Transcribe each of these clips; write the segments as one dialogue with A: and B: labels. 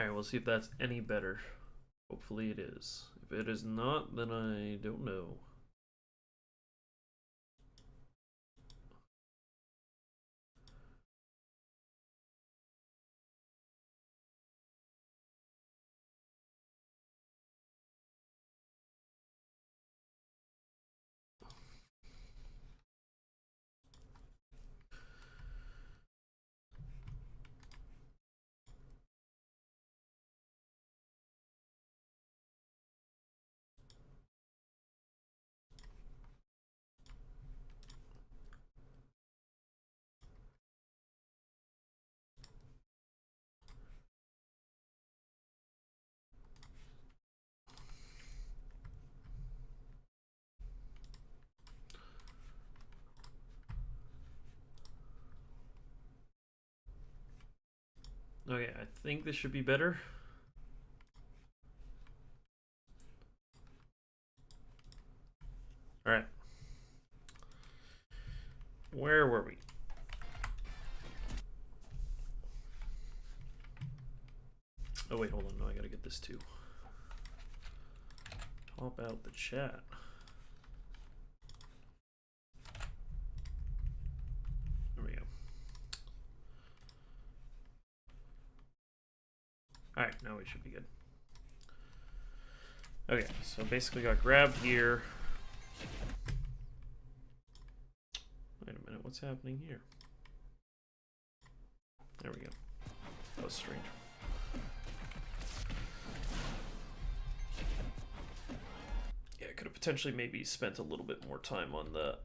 A: Alright, we'll see if that's any better. Hopefully it is. If it is not, then I don't know. Okay, I think this should be better. Alright. Where were we? Oh wait, hold on. No, I gotta get this too. Top out the chat. There we go. Alright, now we should be good. Okay, so basically got grabbed here. Wait a minute, what's happening here? There we go. That was strange. Yeah, I could have potentially maybe spent a little bit more time on the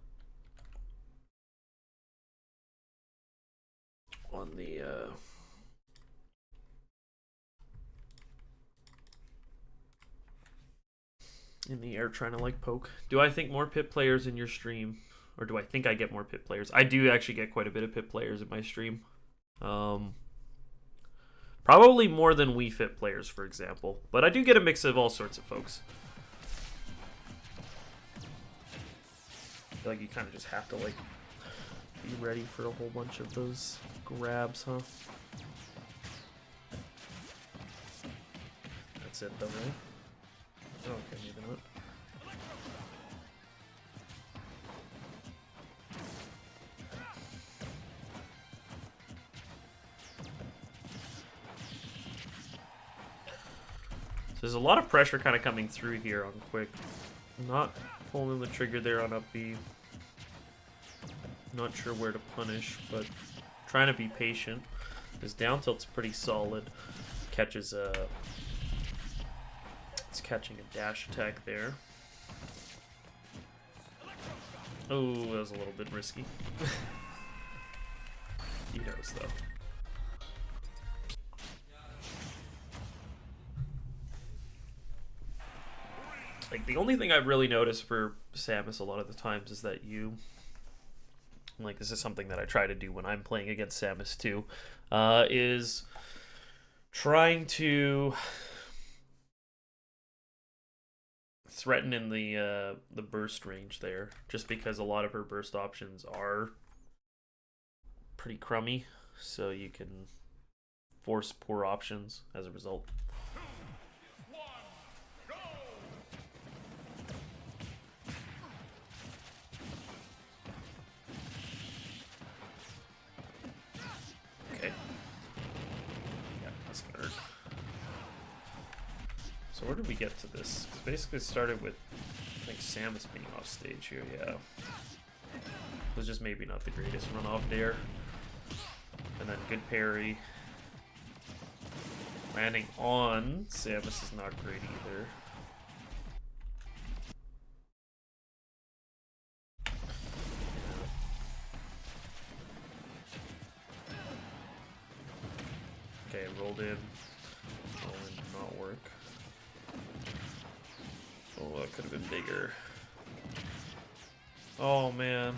A: in the air trying to like poke. Do I think more pit players in your stream? Or do I think I get more pit players? I do actually get quite a bit of pit players in my stream. Probably more than Wii Fit players, for example. But I do get a mix of all sorts of folks. I feel like you kind of just have to like be ready for a whole bunch of those grabs, huh? That's it though, right? Oh, okay, maybe not. So there's a lot of pressure kind of coming through here on quick. Not pulling the trigger there on up B. Not sure where to punish, but trying to be patient. His down tilt's pretty solid. Catches a... It's catching a dash attack there. Oh, that was a little bit risky. He knows, though. Like, the only thing I've really noticed for Samus a lot of the times is that you... Like, this is something that I try to do when I'm playing against Samus too, is trying to threaten in the burst range there, just because a lot of her burst options are pretty crummy, so you can force poor options as a result. So where did we get to this? It basically started with, I think, Samus being off stage here, yeah. It was just maybe not the greatest runoff there. And then good parry. Landing on Samus is not great either. Okay, rolled in. Roll in did not work. Oh, that could have been bigger. Oh, man.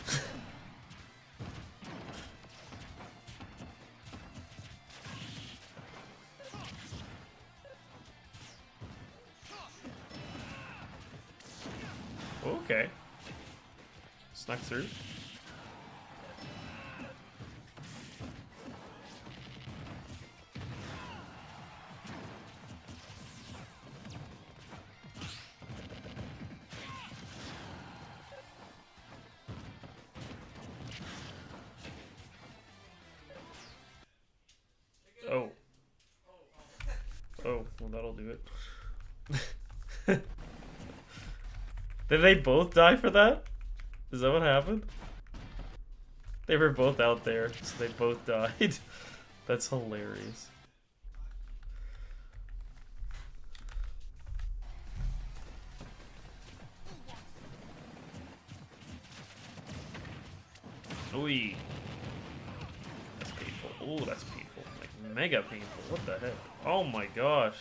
A: Okay. Snuck through. Oh, well, that'll do it. Did they both die for that? Is that what happened? They were both out there, so they both died. That's hilarious. Ooh. That's painful. Ooh, that's painful. Like, mega painful. What the heck? Oh my gosh.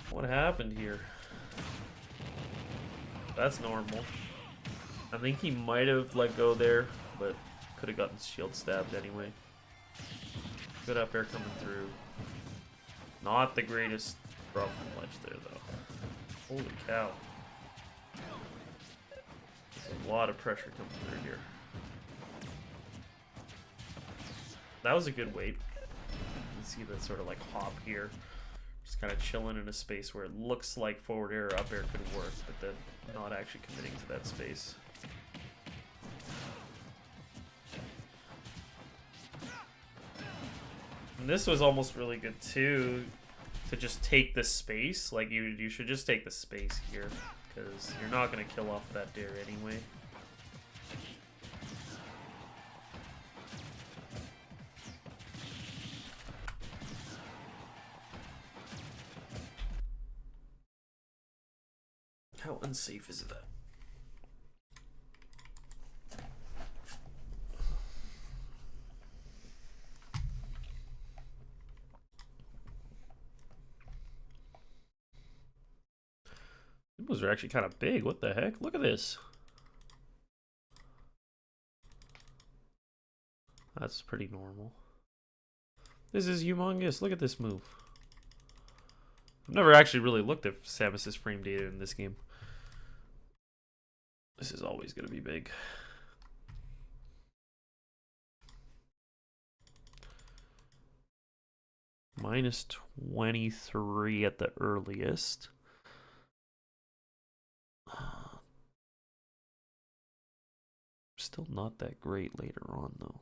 A: What happened here? That's normal. I think he might have let go there, but could have gotten shield stabbed anyway. Good up air coming through. Not the greatest drop from ledge there, though. Holy cow. There's a lot of pressure coming through here. That was a good wait. You can see that sort of like hop here. Just kind of chilling in a space where it looks like forward air or up air could work, but then not actually committing to that space. And this was almost really good too, to just take the space. Like you should just take the space here, because you're not going to kill off that dare anyway. How unsafe is that? Those are actually kind of big. What the heck? Look at this. That's pretty normal. This is humongous. Look at this move. I've never actually really looked at Samus's frame data in this game. This is always going to be big. Minus 23 at the earliest. Still not that great later on, though.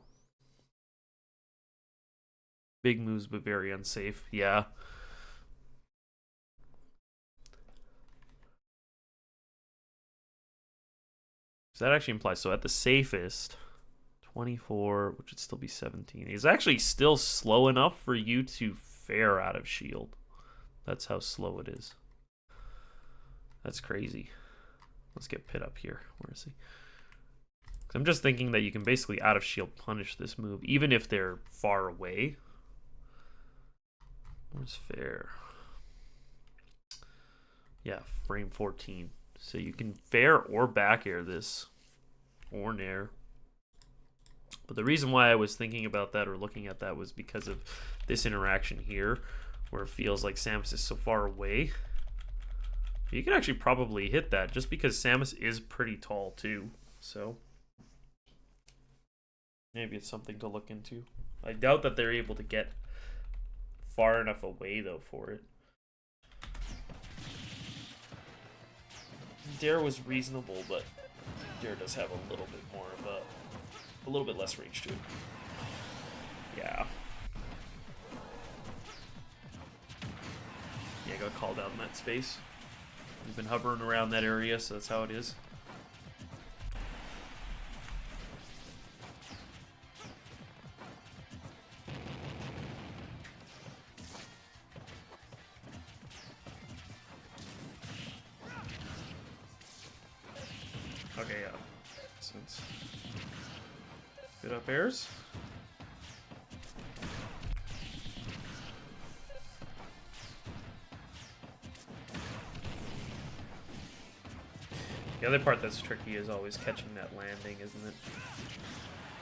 A: Big moves, but very unsafe. Yeah. So that actually implies, so at the safest, 24, which would still be 17. Is actually still slow enough for you to fare out of shield. That's how slow it is. That's crazy. Let's get Pit up here. Where is he? I'm just thinking that you can basically out of shield punish this move, even if they're far away. Where's fair? Yeah, frame 14. So you can fair or back air this, or nair. But the reason why I was thinking about that or looking at that was because of this interaction here, where it feels like Samus is so far away. You can actually probably hit that, just because Samus is pretty tall too. So maybe it's something to look into. I doubt that they're able to get far enough away though for it. Dare was reasonable, but Dare does have a little bit more of a little bit less range to it. Yeah. Yeah, got called out in that space. We've been hovering around that area, so that's how it is. Okay, yeah. Since good up airs. The other part that's tricky is always catching that landing, isn't it?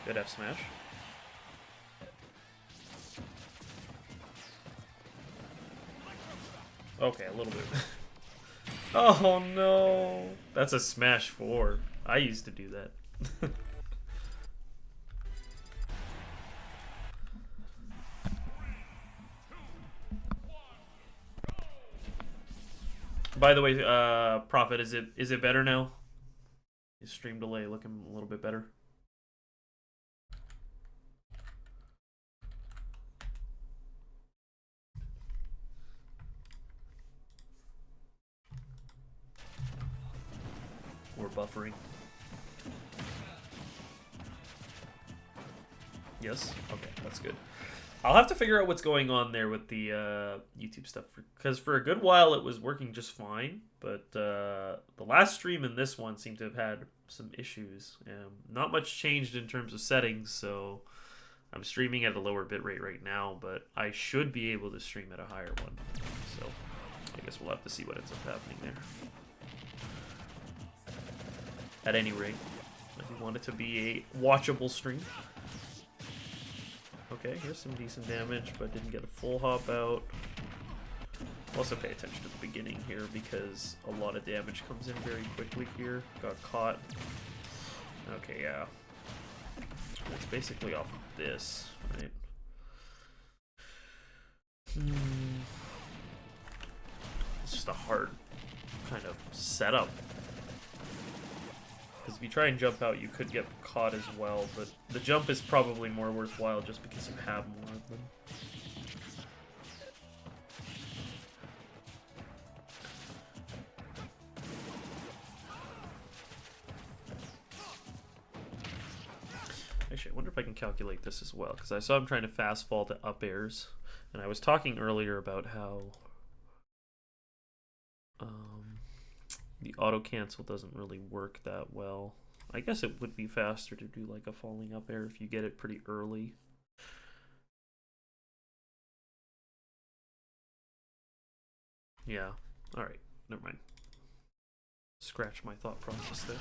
A: Good F smash. Okay, a little bit. Oh no! That's a smash 4. I used to do that. By the way, Prophet, is it better now? Is stream delay looking a little bit better? buffering. Yes? Okay, that's good. I'll have to figure out what's going on there with the YouTube stuff. Because for a good while it was working just fine. But the last stream and this one seem to have had some issues. Not much changed in terms of settings, so I'm streaming at a lower bitrate right now. But I should be able to stream at a higher one. So I guess we'll have to see what ends up happening there. At any rate, I want it to be a watchable stream. Okay, here's some decent damage, but didn't get a full hop out. Also pay attention to the beginning here because a lot of damage comes in very quickly here. Got caught. Okay, yeah. It's basically off of this, right? It's just a hard kind of setup. Because if you try and jump out, you could get caught as well, but the jump is probably more worthwhile just because you have more of them. Actually, I wonder if I can calculate this as well, because I saw him trying to fast fall to up airs, and I was talking earlier about how the auto cancel doesn't really work that well. I guess it would be faster to do like a falling up air if you get it pretty early. Yeah, alright, never mind. Scratch my thought process there.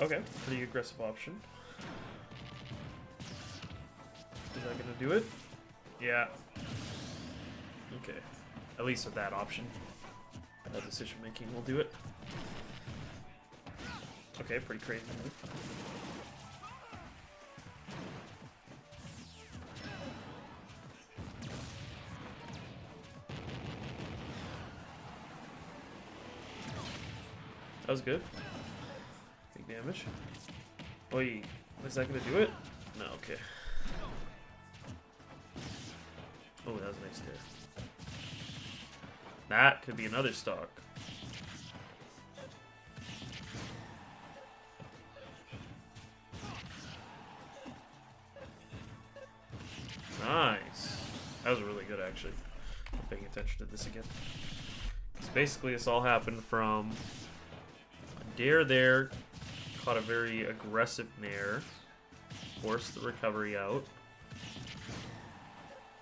A: Okay, pretty aggressive option. Is that gonna do it? Yeah. Okay. At least with that option. That decision making will do it. Okay, pretty crazy move. That was good. Big damage. Oi, is that gonna do it? No, okay. Oh, that was nice there. That could be another stock. Nice. That was really good, actually. I'm paying attention to this again. So basically, this all happened from a dare there, caught a very aggressive nair, forced the recovery out,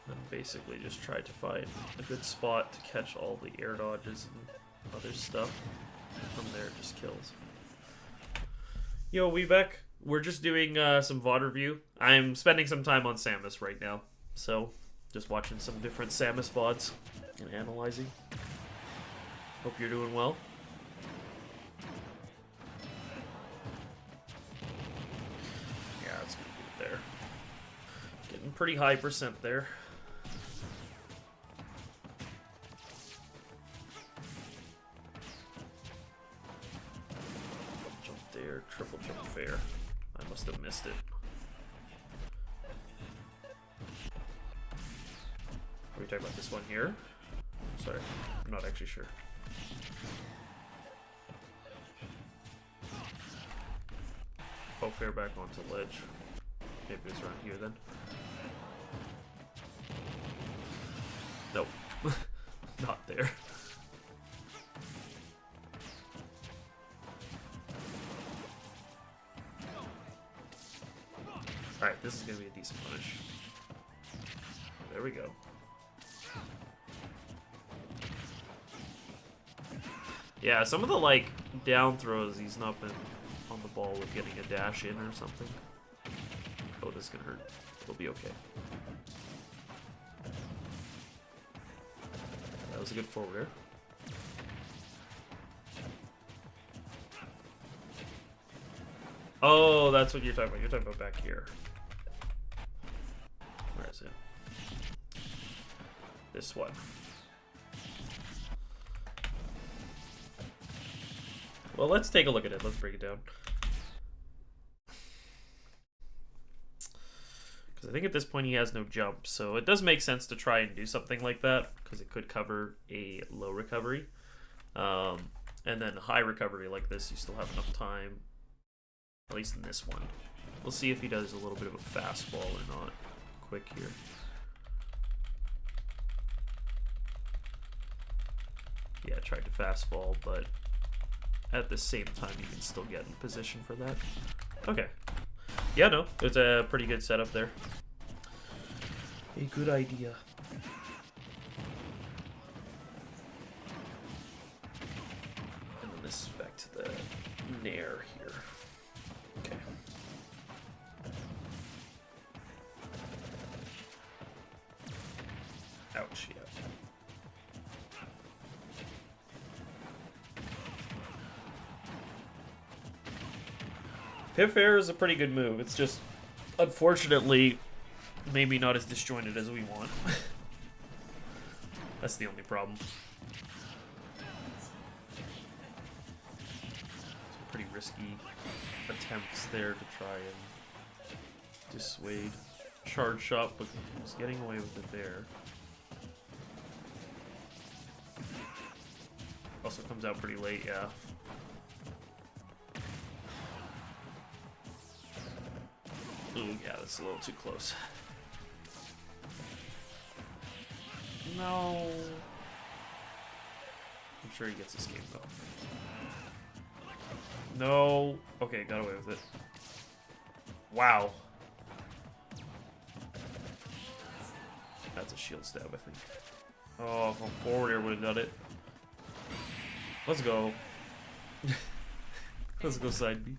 A: and basically just tried to find a good spot to catch all the air dodges and other stuff. From there, it just kills. Yo, Weebeck, we're just doing some VOD review. I'm spending some time on Samus right now, so just watching some different Samus VODs and analyzing. Hope you're doing well. Yeah, that's gonna be there. Getting pretty high percent there. Triple jump fair. I must have missed it. Are we talking about this one here? Sorry, I'm not actually sure. Oh, fair back onto ledge. Maybe it's around here then. Nope. Not there. Alright, this is going to be a decent punish. There we go. Yeah, some of the, like, down throws, he's not been on the ball with getting a dash in or something. Oh, this is going to hurt. It'll be okay. That was a good forward air. Oh, that's what you're talking about. You're talking about back here. Where is it? This one. Well, let's take a look at it. Let's break it down. Because I think at this point he has no jump. So it does make sense to try and do something like that. Because it could cover a low recovery. And then high recovery like this, you still have enough time, at least in this one. We'll see if he does a little bit of a fastball or not. Quick here. Yeah, tried to fastball, but at the same time, you can still get in position for that. Okay. Yeah, no, it's a pretty good setup there. A good idea. And then this is back to the Nair here. Okay. Ouch, yeah. Piff Air is a pretty good move. It's just, unfortunately, maybe not as disjointed as we want. That's the only problem. Some pretty risky attempts there to try and dissuade charge shot, but he's getting away with it there. Also comes out pretty late, yeah. Ooh, yeah, that's a little too close. No. I'm sure he gets this game, though. No. Okay, got away with it. Wow. That's a shield stab, I think. Oh, if I'm forward air would have done it. Let's go. Let's go side B.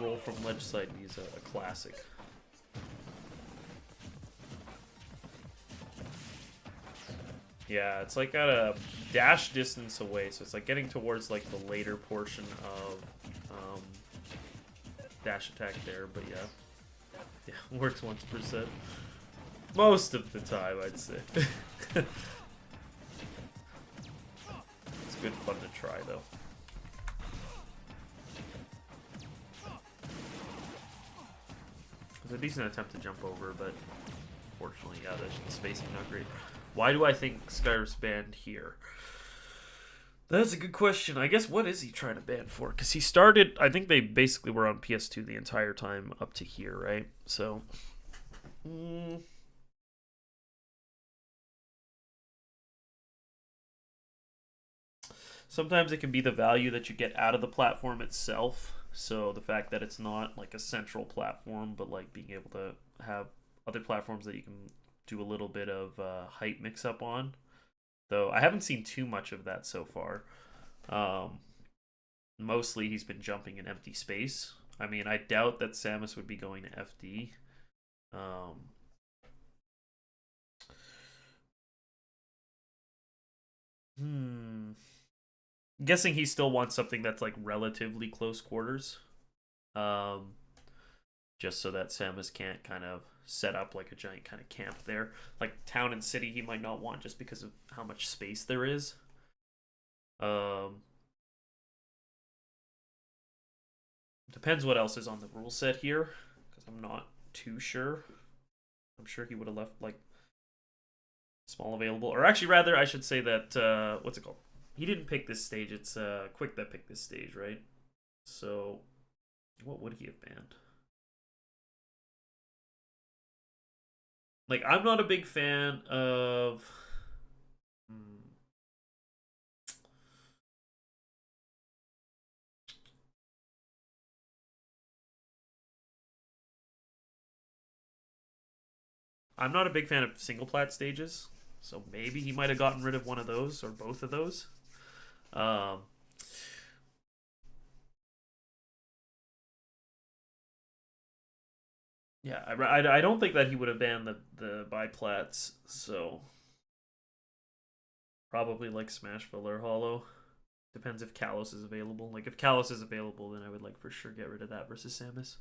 A: Roll from ledge side B is a classic. Yeah, it's like at a dash distance away, so it's like getting towards like the later portion of dash attack there, but yeah. Yeah, works 1%. Most of the time, I'd say. It's good fun to try, though. It's a decent attempt to jump over, but unfortunately, yeah, the spacing not great. Why do I think Skyriff's banned here? That's a good question. I guess what is he trying to ban for? Because he started, I think they basically were on PS2 the entire time up to here, right? So, sometimes it can be the value that you get out of the platform itself. So the fact that it's not like a central platform, but like being able to have other platforms that you can do a little bit of height mix up on. Though I haven't seen too much of that so far. Mostly he's been jumping in empty space. I mean, I doubt that Samus would be going to FD. Guessing he still wants something that's like relatively close quarters. Just so that Samus can't kind of set up like a giant kind of camp there. Like town and city he might not want just because of how much space there is. Depends what else is on the rule set here, because I'm not too sure. I'm sure he would have left like small available, or actually rather I should say that what's it called? He didn't pick this stage. It's Quick that picked this stage, right? So what would he have banned? Like, I'm not a big fan of... I'm not a big fan of single plat stages, so maybe he might have gotten rid of one of those or both of those. Yeah, I don't think that he would have banned the biplats, so probably like Smash Filler Hollow. Depends if Kalos is available. Like if Kalos is available, then I would like for sure get rid of that versus Samus.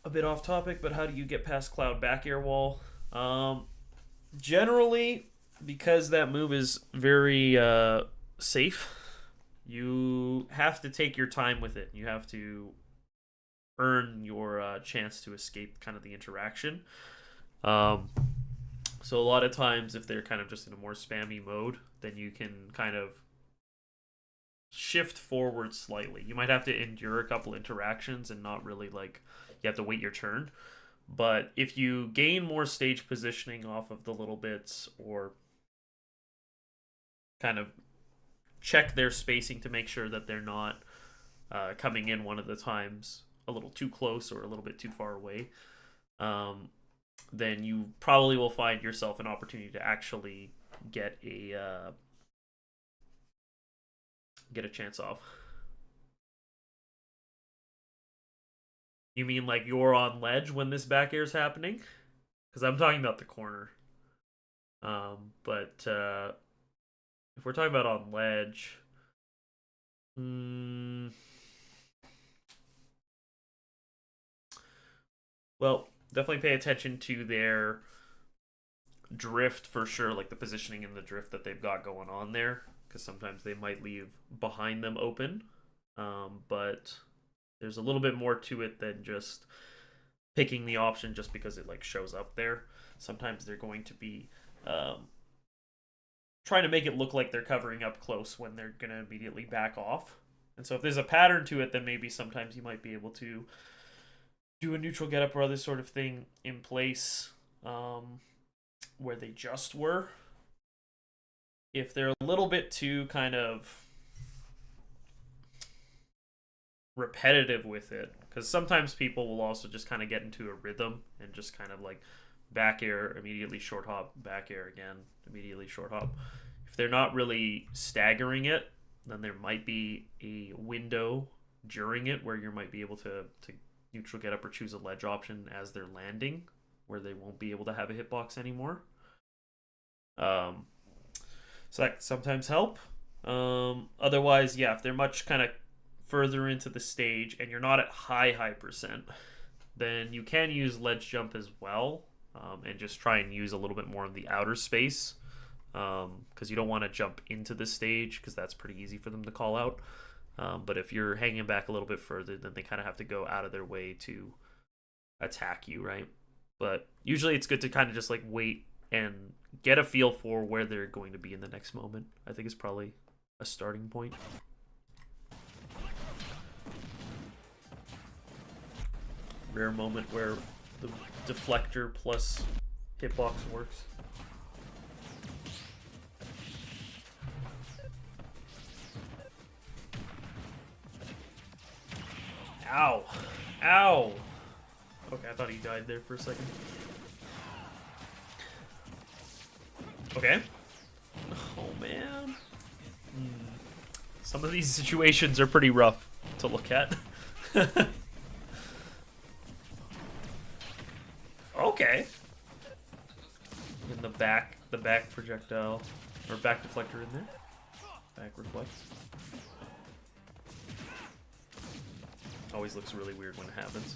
A: A bit off topic, but how do you get past Cloud back air wall? Generally, because that move is very safe, you have to take your time with it. You have to earn your chance to escape kind of the interaction. So a lot of times, if they're kind of just in a more spammy mode, then you can kind of shift forward slightly. You might have to endure a couple interactions and not really like you have to wait your turn. But if you gain more stage positioning off of the little bits or kind of check their spacing to make sure that they're not coming in one of the times a little too close or a little bit too far away, then you probably will find yourself an opportunity to actually get a chance off. You mean like you're on ledge when this back air is happening? Because I'm talking about the corner. But if we're talking about on ledge, well, definitely pay attention to their drift for sure, like the positioning and the drift that they've got going on there, because sometimes they might leave behind them open. But there's a little bit more to it than just picking the option just because it like shows up there. Sometimes they're going to be trying to make it look like they're covering up close when they're going to immediately back off. And so if there's a pattern to it, then maybe sometimes you might be able to do a neutral get up or other sort of thing in place where they just were. If they're a little bit too kind of repetitive with it, because sometimes people will also just kind of get into a rhythm and just kind of like back air, immediately short hop, back air again, immediately short hop. If they're not really staggering it, then there might be a window during it where you might be able to neutral get up or choose a ledge option as they're landing, where they won't be able to have a hitbox anymore. So that can sometimes help. Otherwise, yeah, if they're much kind of further into the stage and you're not at high percent, then you can use ledge jump as well, and just try and use a little bit more of the outer space, because you don't want to jump into the stage because that's pretty easy for them to call out. But if you're hanging back a little bit further, then they kind of have to go out of their way to attack you, right? But usually it's good to kind of just like wait and get a feel for where they're going to be in the next moment. I think is probably a starting point. Rare moment where the deflector plus hitbox works. Ow. Ow. Okay, I thought he died there for a second. Okay. Oh, man. Some of these situations are pretty rough to look at. Okay. In the back projectile, or back deflector in there. Back reflect. Always looks really weird when it happens.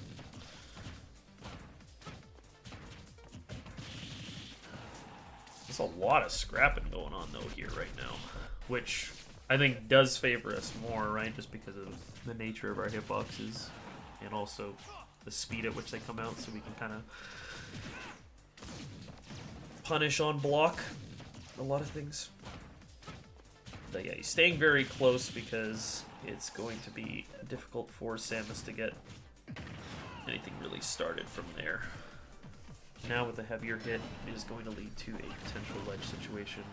A: There's a lot of scrapping going on though here right now, which I think does favor us more, right? Just because of the nature of our hitboxes and also the speed at which they come out, so we can kind of punish on block a lot of things. But yeah, he's staying very close because it's going to be difficult for Samus to get anything really started from there. Now with a heavier hit, it is going to lead to a potential ledge situation.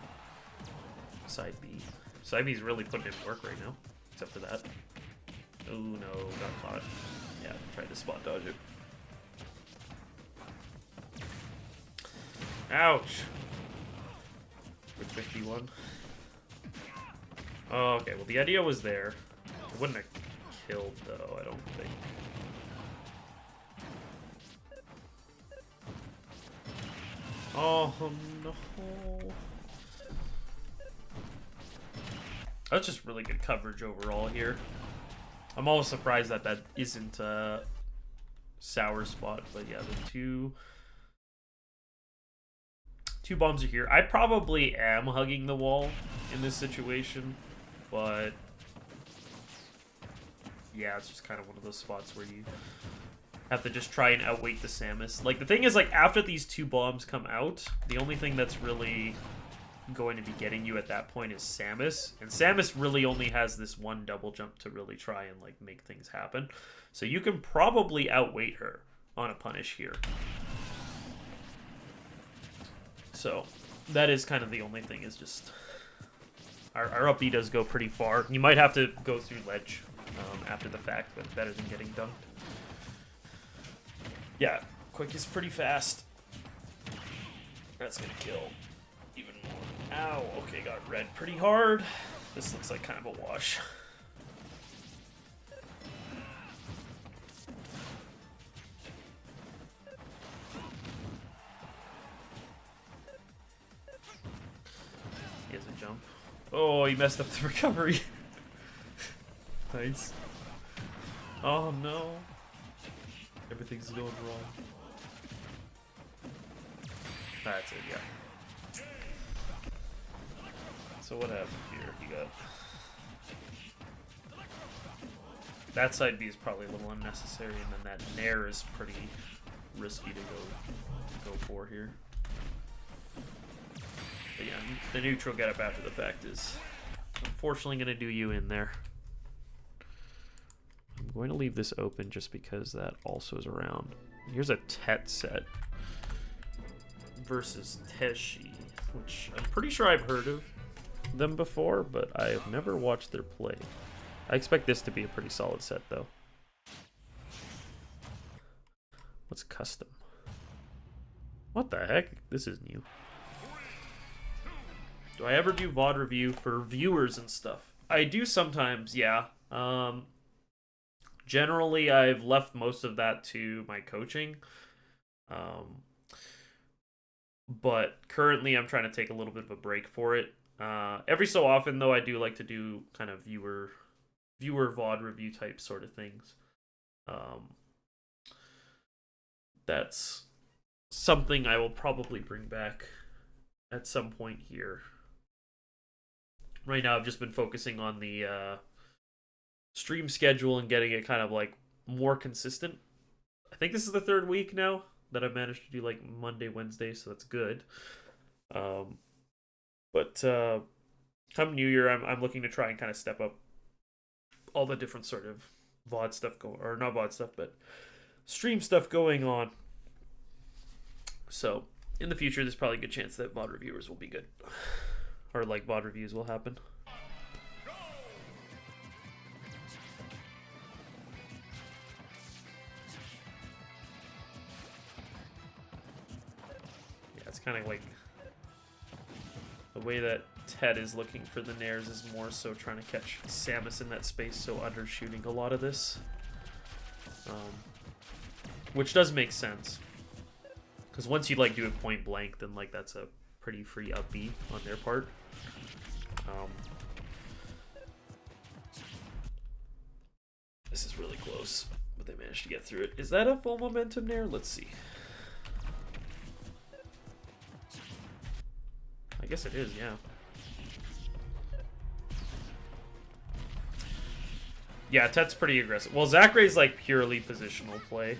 A: Side B. Side B's really putting in work right now, except for that. Oh no, got caught. Yeah, tried to spot dodge it. Ouch! With 51. Oh, okay, well the idea was there. It wouldn't have killed though, I don't think. Oh no. That's just really good coverage overall here. I'm always surprised that that isn't a sour spot, but yeah, the two bombs are here. I probably am hugging the wall in this situation, but yeah, it's just kind of one of those spots where you have to just try and outweight the Samus. Like, the thing is, like, after these 2 bombs come out, the only thing that's really going to be getting you at that point is Samus. And Samus really only has this 1 double jump to really try and, like, make things happen. So you can probably outweight her on a punish here. So that is kind of the only thing, is just our up B does go pretty far. You might have to go through ledge after the fact, but better than getting dunked. Yeah, quick is pretty fast. That's gonna kill even more. Ow, okay, got red pretty hard. This looks like kind of a wash. He has a jump. Oh, he messed up the recovery. Nice. Oh no. Everything's going wrong. That's it, yeah. So what happened here? He got... That side B is probably a little unnecessary, and then that nair is pretty risky to go for here. But yeah, the neutral get up after the fact is unfortunately going to do you in there. I'm going to leave this open just because that also is around. Here's a Tet set versus Teshi, which I'm pretty sure I've heard of them before, but I have never watched their play. I expect this to be a pretty solid set, though. What's custom? What the heck? This is new. Do I ever do VOD review for viewers and stuff? I do sometimes, yeah. Generally, I've left most of that to my coaching. But currently, I'm trying to take a little bit of a break for it. Every so often, though, I do like to do kind of viewer VOD review type sort of things. That's something I will probably bring back at some point here. Right now, I've just been focusing on the stream schedule and getting it kind of like more consistent. I think this is the 3rd week now that I've managed to do like Monday, Wednesday, so that's good. But come New Year, I'm looking to try and kind of step up all the different sort of VOD stuff going, or not VOD stuff, but stream stuff going on. So in the future, there's probably a good chance that VOD reviewers will be good, or like VOD reviews will happen. Yeah, it's kind of like the way that Ted is looking for the nairs is more so trying to catch Samus in that space, so undershooting a lot of this. Which does make sense. Because once you like do it point blank, then like that's a pretty free up B on their part. This is really close, but they managed to get through it. Is that a full momentum nair? Let's see. I guess it is, yeah. Yeah, Tet's pretty aggressive. Well, Zachary's like purely positional play.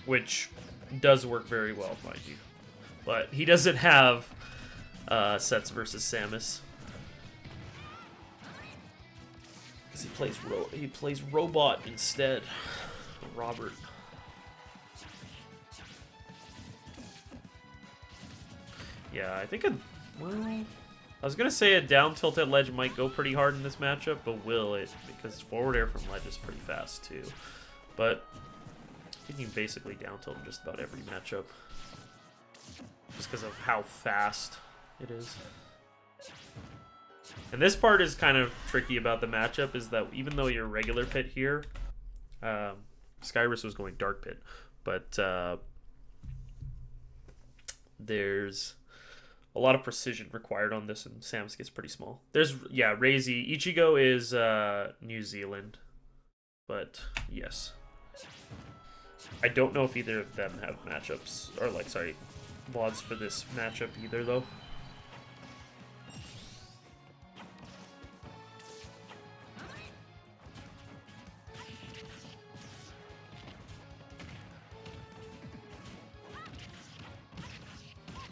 A: Which does work very well, mind you. But he doesn't have sets versus Samus. Because he plays Robot instead. Robert. Yeah, I think well, I was gonna say a down tilted ledge might go pretty hard in this matchup, but will it? Because forward air from ledge is pretty fast too. But I think you can basically down tilt in just about every matchup, just because of how fast it is. And this part is kind of tricky about the matchup, is that even though you're regular pit here, Skyrus was going dark pit, but there's a lot of precision required on this, and Samus gets pretty small. There's, yeah, Razy. Ichigo is New Zealand, but yes. I don't know if either of them have matchups, or like, sorry, VODs for this matchup either, though.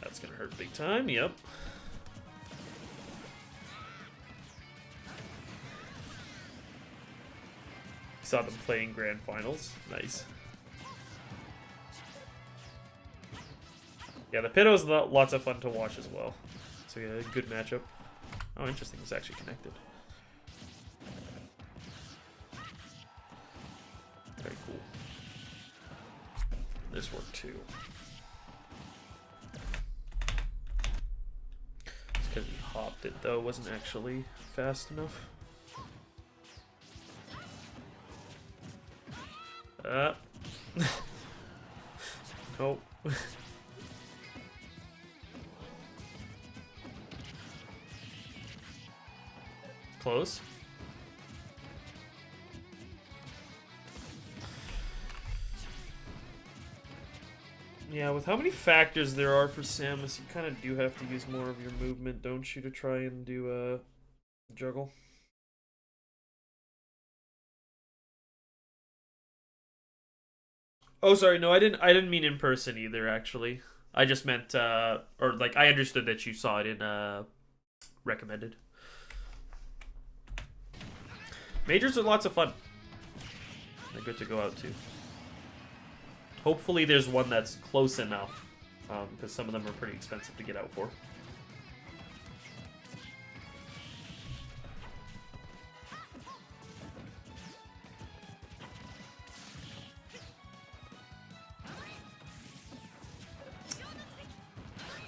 A: That's gonna hurt big time, yep. Saw them playing grand finals, nice. Yeah, the Pitto's lots of fun to watch as well. So yeah, good matchup. Oh, interesting, it's actually connected. Very cool. This worked too. It's because he hopped it though, wasn't actually fast enough. Nope. Close. Yeah, with how many factors there are for Samus, you kind of do have to use more of your movement, don't you, to try and do a juggle? Oh, sorry, no, I didn't mean in person either, actually. I just meant, or like, I understood that you saw it in, recommended. Majors are lots of fun. They're good to go out to. Hopefully there's one that's close enough, because some of them are pretty expensive to get out for.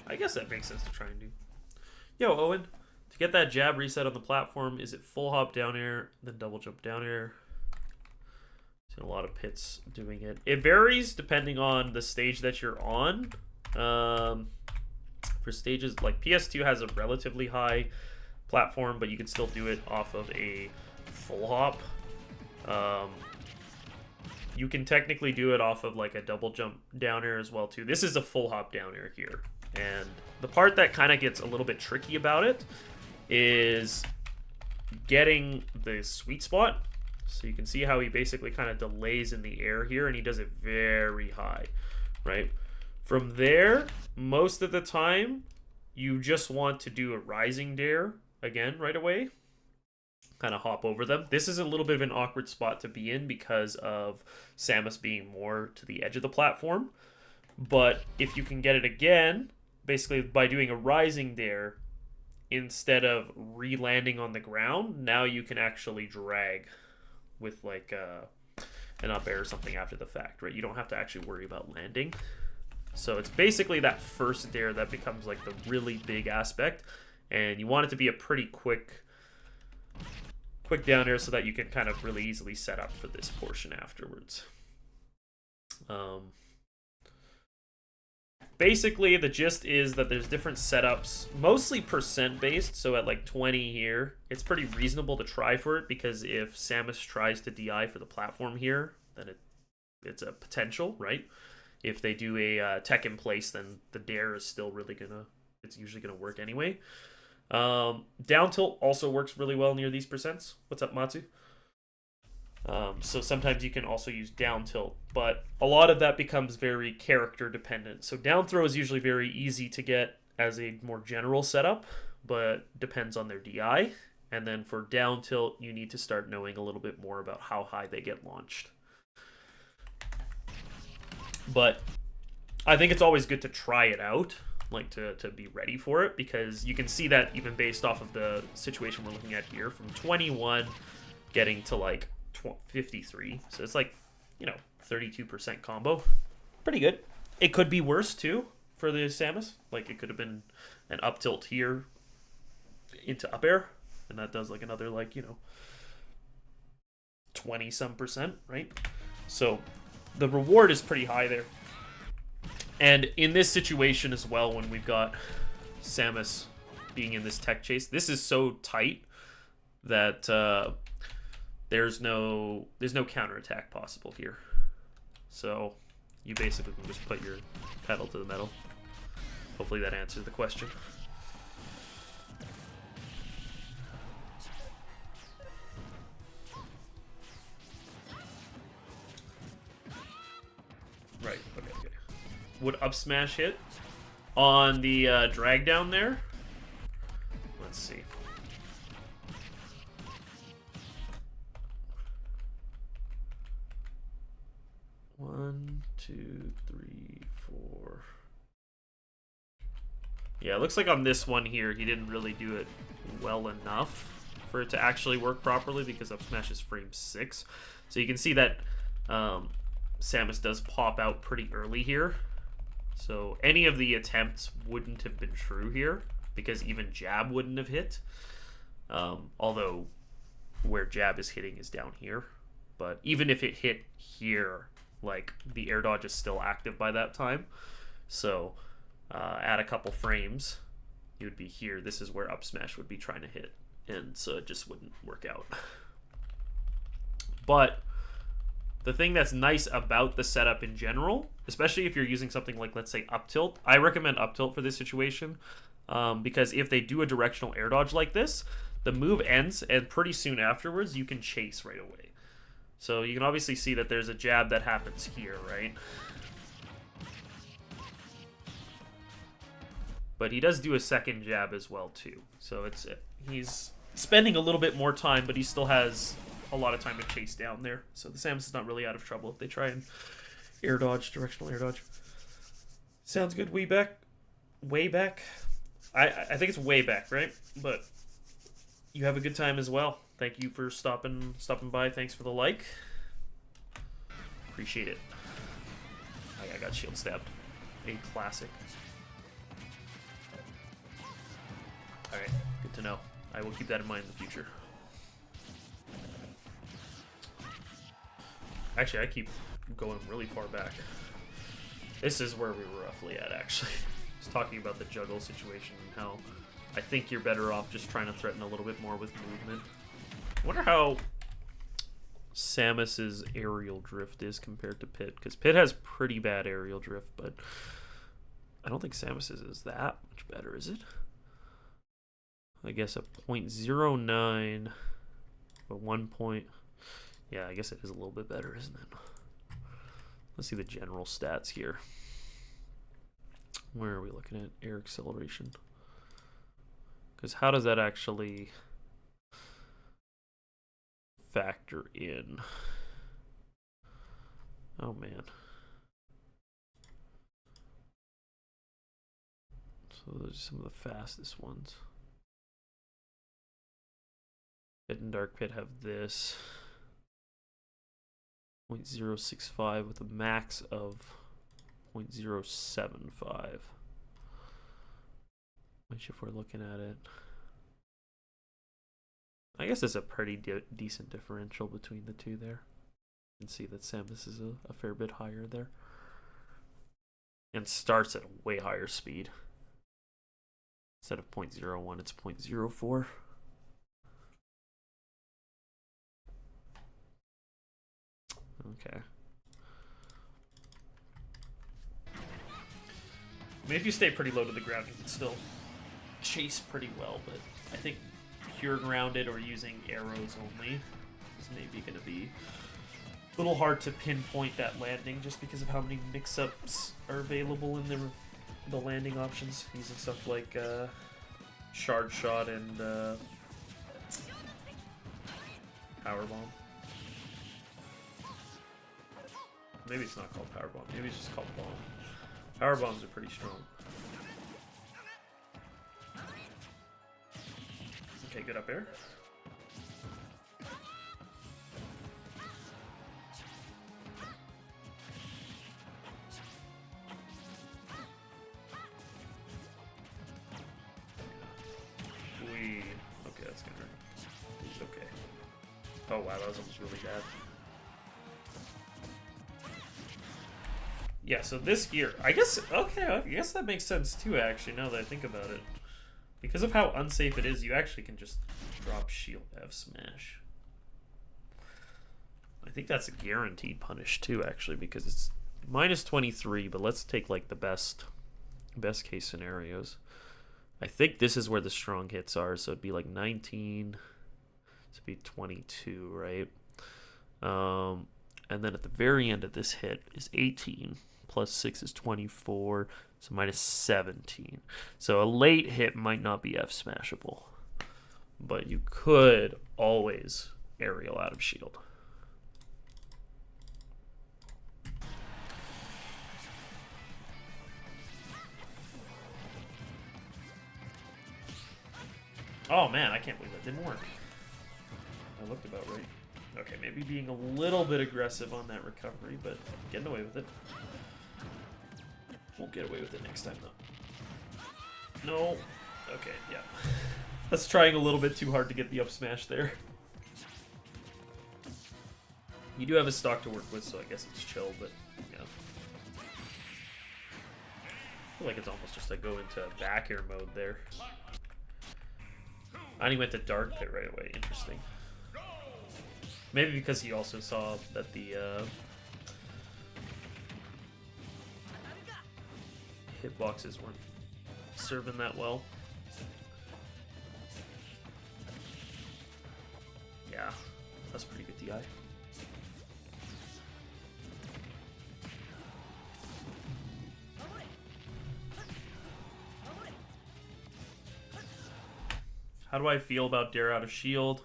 A: I guess that makes sense to try and do. Yo, Owen, to get that jab reset on the platform, is it full hop down air, then double jump down air? Seen a lot of pits doing it. It varies depending on the stage that you're on. For stages, like PS2 has a relatively high platform, but you can still do it off of a full hop. You can technically do it off of like a double jump down air as well too. This is a full hop down air here. And the part that kind of gets a little bit tricky about it is getting the sweet spot. So you can see how he basically kind of delays in the air here, and he does it very high, right? From there, most of the time, you just want to do a rising dare again right away. Kind of hop over them. This is a little bit of an awkward spot to be in because of Samus being more to the edge of the platform. But if you can get it again, basically by doing a rising dare, instead of re-landing on the ground, now you can actually drag with like an up air or something after the fact, right? You don't have to actually worry about landing. So it's basically that first dare that becomes like the really big aspect, and you want it to be a pretty quick down air so that you can kind of really easily set up for this portion afterwards. Basically, the gist is that there's different setups, mostly percent based. So at like 20 here, it's pretty reasonable to try for it, because if Samus tries to DI for the platform here, then it's a potential, right? If they do a tech in place, then the dare is still really it's usually gonna work anyway. Down tilt also works really well near these percents. What's up, Matsu? So sometimes you can also use down tilt, but a lot of that becomes very character dependent. So down throw is usually very easy to get as a more general setup, but depends on their DI. And then for down tilt, you need to start knowing a little bit more about how high they get launched. But I think it's always good to try it out, like to be ready for it, because you can see that even based off of the situation we're looking at here, from 21 getting to like 53. So it's like, 32% combo. Pretty good. It could be worse too for the Samus. Like it could have been an up tilt here into up air, and that does like another 20 some percent, right? So the reward is pretty high there. And in this situation as well, when we've got Samus being in this tech chase, this is so tight that there's no counterattack possible here. So you basically can just put your pedal to the metal. Hopefully that answers the question. Right, okay. Would up smash hit on the drag down there? Let's see. One, two, three, four. Yeah, it looks like on this one here, he didn't really do it well enough for it to actually work properly because up smash is frame 6. So you can see that Samus does pop out pretty early here. So any of the attempts wouldn't have been true here because even jab wouldn't have hit. Although where jab is hitting is down here. But even if it hit here, like the air dodge is still active by that time. So add a couple frames, you would be here. This is where up smash would be trying to hit. And so it just wouldn't work out. But the thing that's nice about the setup in general, especially if you're using something like, let's say, up tilt, I recommend up tilt for this situation because if they do a directional air dodge like this, the move ends and pretty soon afterwards you can chase right away. So you can obviously see that there's a jab that happens here, right? But he does do a second jab as well too. So he's spending a little bit more time, but he still has a lot of time to chase down there. So the Samus is not really out of trouble if they try and air dodge, directional air dodge. Sounds good, way back. I think it's way back, right? But you have a good time as well. Thank you for stopping by. Thanks for the like. Appreciate it. I got shield stabbed. A classic. Alright, good to know. I will keep that in mind in the future. Actually, I keep going really far back. This is where we were roughly at, actually. I was talking about the juggle situation and how I think you're better off just trying to threaten a little bit more with movement. I wonder how Samus's aerial drift is compared to Pit, because Pit has pretty bad aerial drift, but I don't think Samus's is that much better, is it? I guess a 0.09, but 1 point. Yeah, I guess it is a little bit better, isn't it? Let's see the general stats here. Where are we looking at? Air acceleration. Because how does that actually factor in? Oh, man. So those are some of the fastest ones. Pit and Dark Pit have this 0.065 with a max of 0.075. Which, if we're looking at it, I guess it's a pretty decent differential between the two there. You can see that Samus is a fair bit higher there. And starts at a way higher speed. Instead of 0.01, it's 0.04. Okay. I mean, if you stay pretty low to the ground, you can still chase pretty well, but I think pure grounded or using arrows only is maybe going to be a little hard to pinpoint that landing just because of how many mix-ups are available in the landing options, using stuff like Shard Shot and Power Bomb. Maybe it's not called Power Bomb. Maybe it's just called Bomb. Power Bombs are pretty strong. Okay, good up air. Okay, that's gonna hurt. He's okay. Oh wow, that was almost really bad. Yeah, so this gear, I guess, okay, I guess that makes sense too, actually, now that I think about it. Because of how unsafe it is, you actually can just drop shield F smash. I I think that's a guaranteed punish too, actually, because it's minus 23, but let's take like the best case scenarios. I think this is where the strong hits are, so it'd be like 19, it'd be 22, right? And then at the very end of this hit is 18, plus 6 is 24, so minus 17. So a late hit might not be F smashable, but you could always aerial out of shield. Oh man, I can't believe that didn't work. I looked about right. Okay, maybe being a little bit aggressive on that recovery, but getting away with it. Won't get away with it next time though. No. Okay, yeah. That's trying a little bit too hard to get the up smash there. You do have a stock to work with, so I guess it's chill, but yeah. I feel like it's almost just like go into back air mode there. And he went to Dark Pit right away. Interesting. Maybe because he also saw that the hitboxes weren't serving that well. Yeah, that's pretty good DI. How do I feel about Dare out of shield?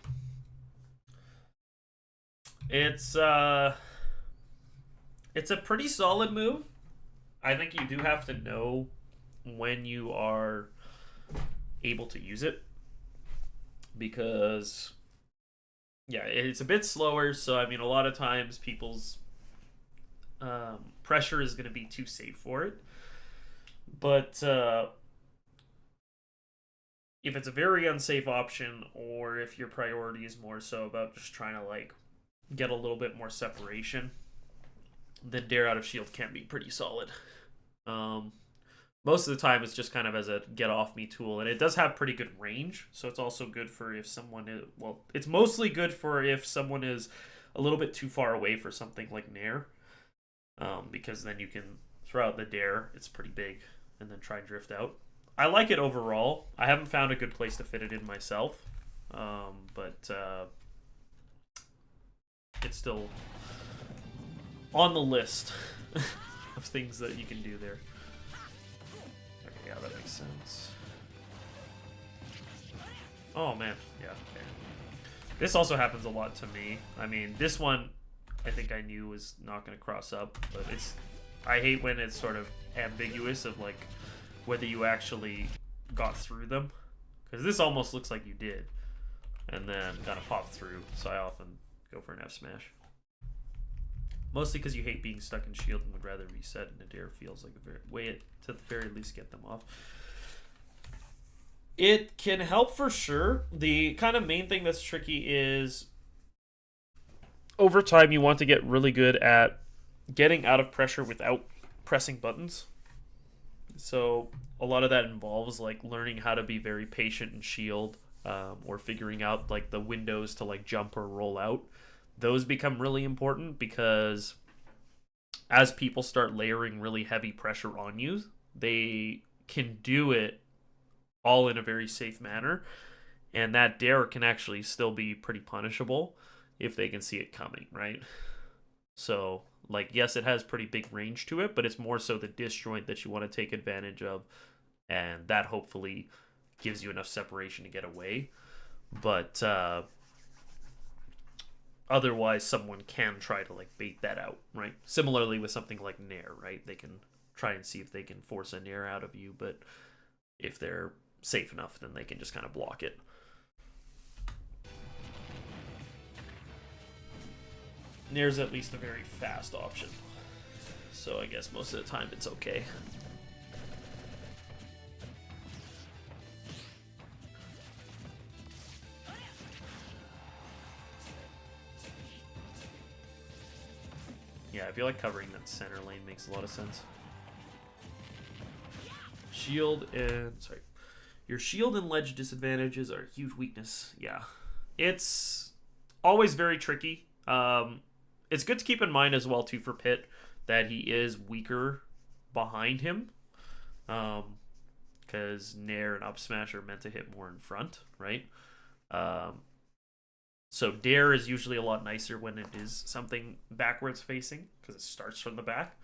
A: It's a pretty solid move. I think you do have to know when you are able to use it, because yeah, it's a bit slower. So I mean, a lot of times people's pressure is going to be too safe for it, but if it's a very unsafe option, or if your priority is more so about just trying to like get a little bit more separation, then Dare out of shield can be pretty solid. Most of the time it's just kind of as a get off me tool, and it does have pretty good range, so it's also good for if someone is, well, it's mostly good for if someone is a little bit too far away for something like Nair, because then you can throw out the Dare, it's pretty big, and then try and drift out. I like it overall. I haven't found a good place to fit it in myself, but it's still on the list of things that you can do there. Okay, yeah, that makes sense. Oh man, yeah, okay. This also happens a lot to me. I mean, this one I think I knew was not going to cross up, but I hate when it's sort of ambiguous of like whether you actually got through them, because this almost looks like you did and then kind of popped through, so I often go for an F smash, mostly because you hate being stuck in shield and would rather reset, and a Dare feels like a way to the very least get them off. It can help for sure. The kind of main thing that's tricky is over time you want to get really good at getting out of pressure without pressing buttons. So a lot of that involves like learning how to be very patient in shield, or figuring out like the windows to like jump or roll out. Those become really important, because as people start layering really heavy pressure on you, they can do it all in a very safe manner, and that Dare can actually still be pretty punishable if they can see it coming, right? So like, yes, it has pretty big range to it, but it's more so the disjoint that you want to take advantage of, and that hopefully gives you enough separation to get away. But otherwise, someone can try to like bait that out, right? Similarly with something like Nair, right? They can try and see if they can force a Nair out of you, but if they're safe enough, then they can just kind of block it. Nair's at least a very fast option, so I guess most of the time it's okay. Yeah, I feel like covering that center lane makes a lot of sense. Shield and... sorry. Your shield and ledge disadvantages are a huge weakness. Yeah. It's always very tricky. it's good to keep in mind as well too for Pitt that he is weaker behind him, because Nair and up smash are meant to hit more in front, right? So Dare is usually a lot nicer when it is something backwards facing because it starts from the back,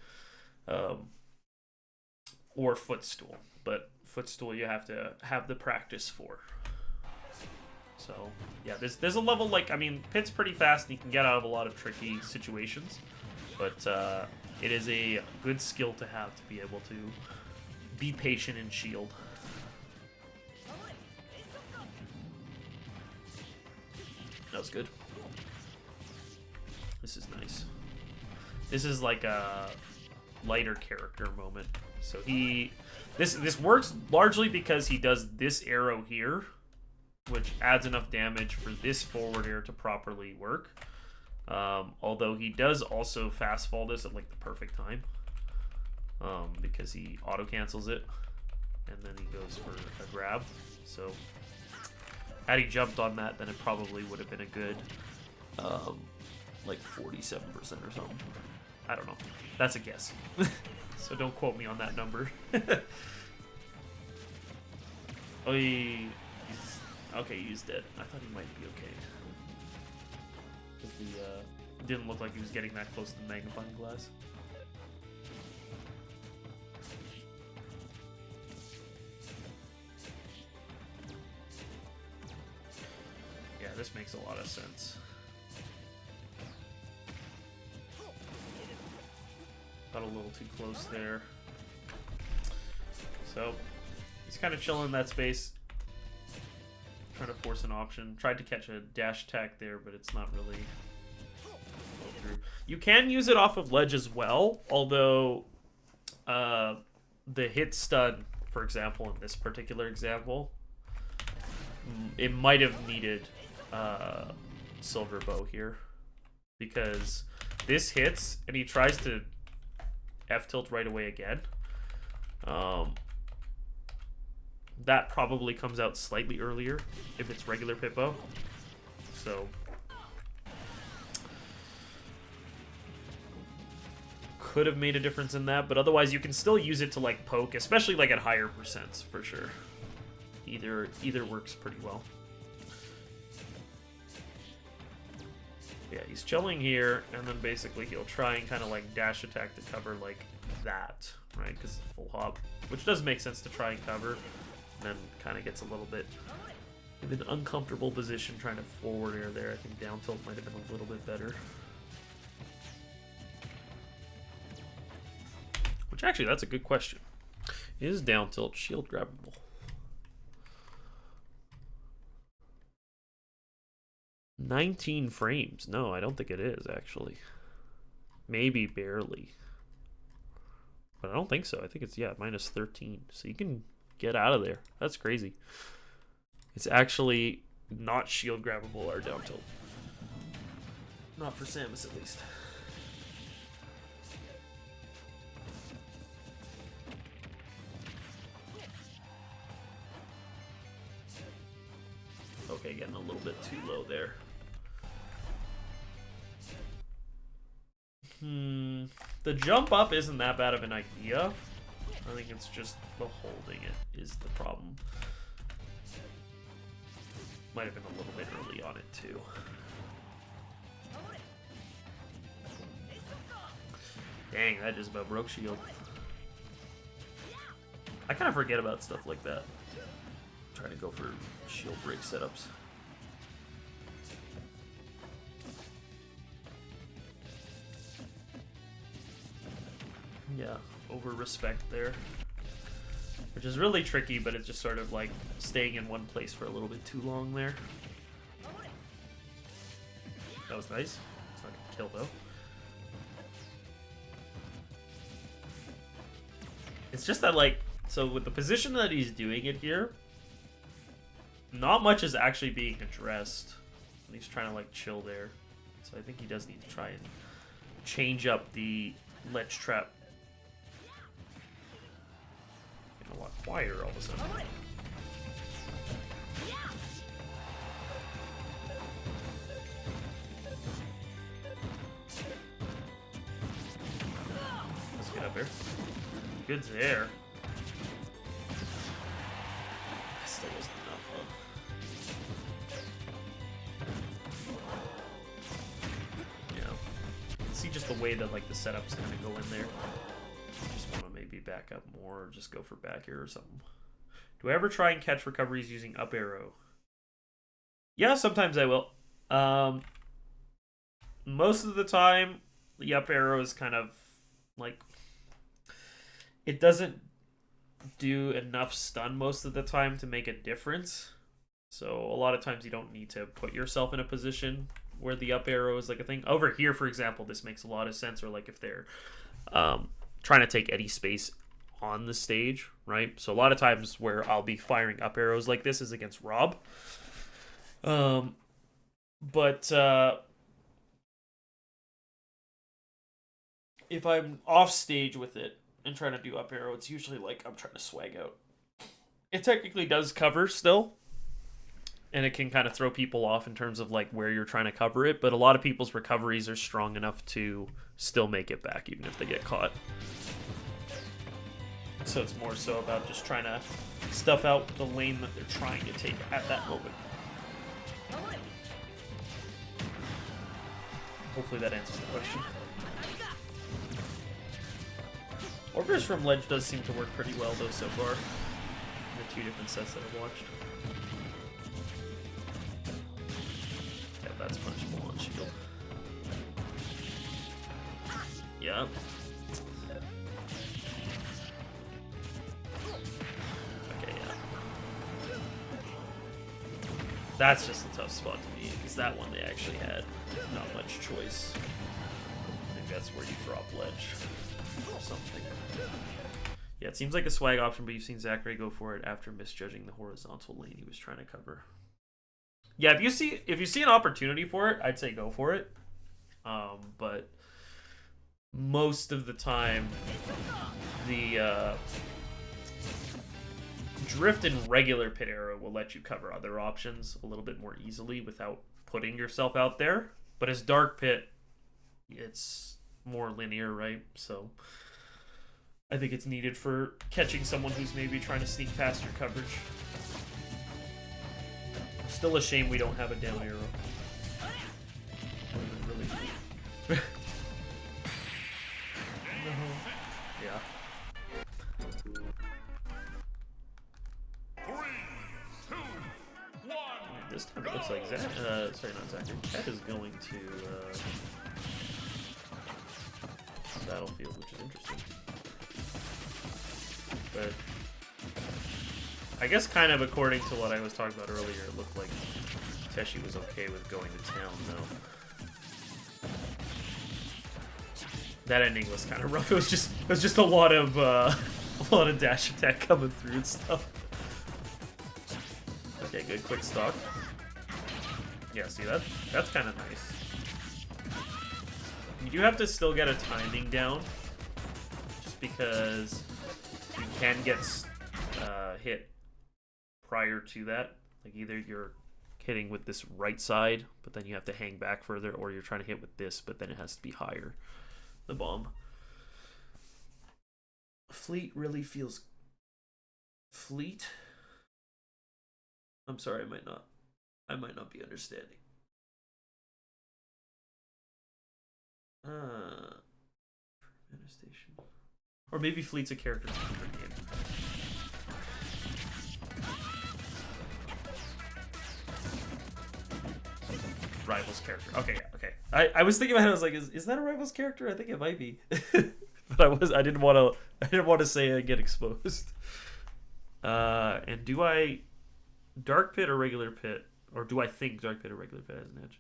A: or footstool. But footstool you have to have the practice for. So yeah, there's a level, like, I mean, Pitt's pretty fast and he can get out of a lot of tricky situations, but it is a good skill to have to be able to be patient and shield. That was good. This is nice. This is like a lighter character moment. So this works largely because he does this arrow here, which adds enough damage for this forward air to properly work. Although he does also fast fall this at like the perfect time, because he auto cancels it and then he goes for a grab. So had he jumped on that, then it probably would have been a good like 47% or something. I don't know. That's a guess. So don't quote me on that number. Oh, okay, he's dead. I thought he might be okay. Because it didn't look like he was getting that close to the magnifying glass. Yeah, this makes a lot of sense. Got a little too close there. So he's kind of chilling in that space, trying to force an option. Tried to catch a dash attack there, but it's not really going through. You can use it off of ledge as well, although the hit stun, for example, in this particular example, it might have needed Silver Bow here, because this hits and he tries to F-tilt right away again. That probably comes out slightly earlier if it's regular Pippo. So could have made a difference in that, but otherwise you can still use it to like poke, especially like at higher percents for sure. Either works pretty well. Yeah, he's chilling here, and then basically he'll try and kind of like dash attack to cover like that, right? Because it's a full hop, which does make sense to try and cover, and then kind of gets a little bit in an uncomfortable position trying to forward air there. I think down tilt might have been a little bit better. Which actually, that's a good question. Is down tilt shield grabbable? "19 frames. No, I don't think it is, actually. Maybe barely. But I don't think so. I think it's, yeah, minus 13. So you can get out of there. That's crazy. It's actually not shield grabbable or down tilt. Not for Samus, at least. Okay, getting a little bit too low there. The jump up isn't that bad of an idea. I think it's just the holding it is the problem. Might have been a little bit early on it too. Dang, that just about broke shield. I kind of forget about stuff like that. Trying to go for shield break setups. Yeah, over respect there. Which is really tricky, but it's just sort of like staying in one place for a little bit too long there. That was nice. It's not gonna kill though. It's just that, like, so with the position that he's doing it here, not much is actually being addressed. And he's trying to like chill there. So I think he does need to try and change up the ledge trap. Getting a lot quieter all of a sudden. up air. Good there. That still wasn't enough, huh? Yeah. You can see just the way that like the setup's gonna go in there. Just want to maybe back up more or just go for back air or something. Do I ever try and catch recoveries using up arrow? Yeah, sometimes I will. Most of the time, the up arrow is kind of like, it doesn't do enough stun most of the time to make a difference. So a lot of times you don't need to put yourself in a position where the up arrow is like a thing. Over here, for example, this makes a lot of sense. Or like if they're trying to take any space on the stage, right? So a lot of times where I'll be firing up arrows like this is against Rob. But if I'm off stage with it and trying to do up arrow, it's usually like I'm trying to swag out. It technically does cover still, and it can kind of throw people off in terms of like where you're trying to cover it, but a lot of people's recoveries are strong enough to still make it back even if they get caught. So it's more so about just trying to stuff out the lane that they're trying to take at that moment. Hopefully that answers the question. Orbiters from ledge does seem to work pretty well though so far. The 2 different sets that I've watched. Yeah, that's punchable on shield. Yeah. Okay, yeah. That's just a tough spot to be in, because that one they actually had not much choice. I think that's where you drop ledge or something. Yeah, it seems like a swag option, but you've seen Zachary go for it after misjudging the horizontal lane he was trying to cover. Yeah, if you see an opportunity for it, I'd say go for it. But most of the time, the drift and regular pit arrow will let you cover other options a little bit more easily without putting yourself out there. But as dark pit, it's more linear, right? So I think it's needed for catching someone who's maybe trying to sneak past your coverage. Still a shame we don't have a down arrow. Really no. Yeah.
B: 3, 2, 1.
A: This time it looks like Zach. Sorry, not Zachary. Cat is going to battlefield, which is interesting. But I guess kind of according to what I was talking about earlier, it looked like Teshi was okay with going to town, though. That ending was kind of rough. It was just a lot of dash attack coming through and stuff. Okay, good quick stock. Yeah, see that's kind of nice. You do have to still get a timing down, just because you can get hit prior to that. Like either you're hitting with this right side, but then you have to hang back further, or you're trying to hit with this, but then it has to be higher. The bomb. Fleet really feels... Fleet? I'm sorry, I might not be understanding. Station. Or maybe Fleet's a character from a different game. Rivals character. Okay, yeah, okay. I was thinking about it, I was like, is that a Rivals character? I think it might be. But I didn't want to say it and get exposed. And do I Dark Pit or regular pit? Or do I think Dark Pit or regular pit has an edge?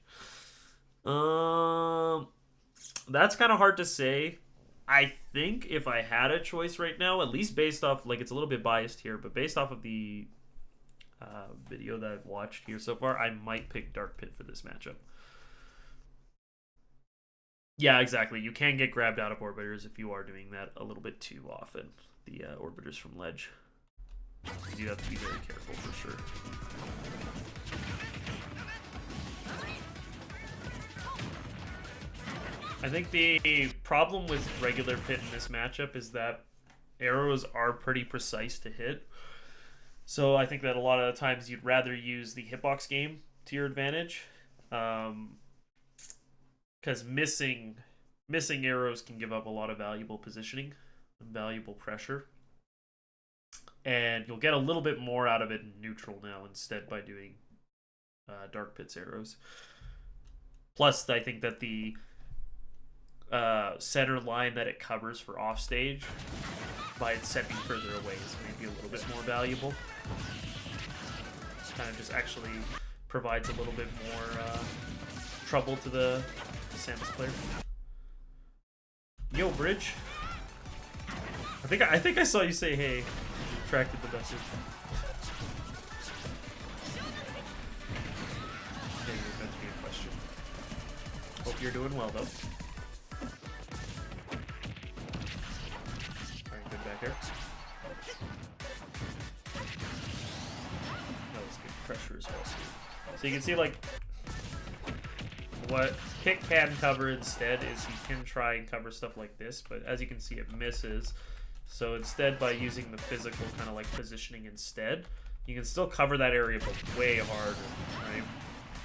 A: That's kind of hard to say. I think if I had a choice right now, at least based off, like, it's a little bit biased here, but based off of the video that I've watched here so far, I might pick Dark Pit for this matchup. Yeah, exactly. You can get grabbed out of orbiters if you are doing that a little bit too often. The orbiters from ledge. You do have to be very careful for sure. I think the problem with regular Pit in this matchup is that arrows are pretty precise to hit. So I think that a lot of the times you'd rather use the hitbox game to your advantage. Because missing arrows can give up a lot of valuable positioning and valuable pressure. And you'll get a little bit more out of it in neutral now instead by doing Dark Pit's arrows. Plus, I think that the center line that it covers for offstage, by it setting further away, is maybe a little bit more valuable. Kind of just actually provides a little bit more trouble to the Samus player. Yo, Bridge. I think I saw you say hey. You retracted the message. Okay, that's a good question. Hope you're doing well though. Alright, good back here. That was good pressure as well too. So you can see like what Pick can cover instead is he can try and cover stuff like this, but as you can see it misses. So instead, by using the physical kind of like positioning instead, you can still cover that area but way harder, right?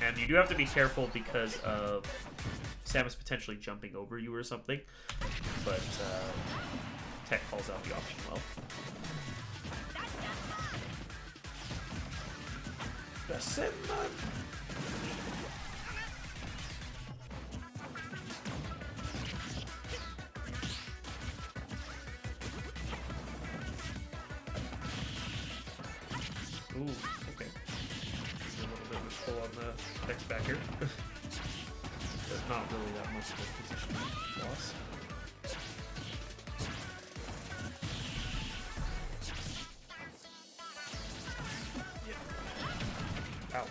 A: And you do have to be careful because of Samus potentially jumping over you or something, but Tech calls out the option well. That's it, man. Ooh, okay. A little bit wishful on the next back here. But not really that much of a position loss. Yeah. Ow.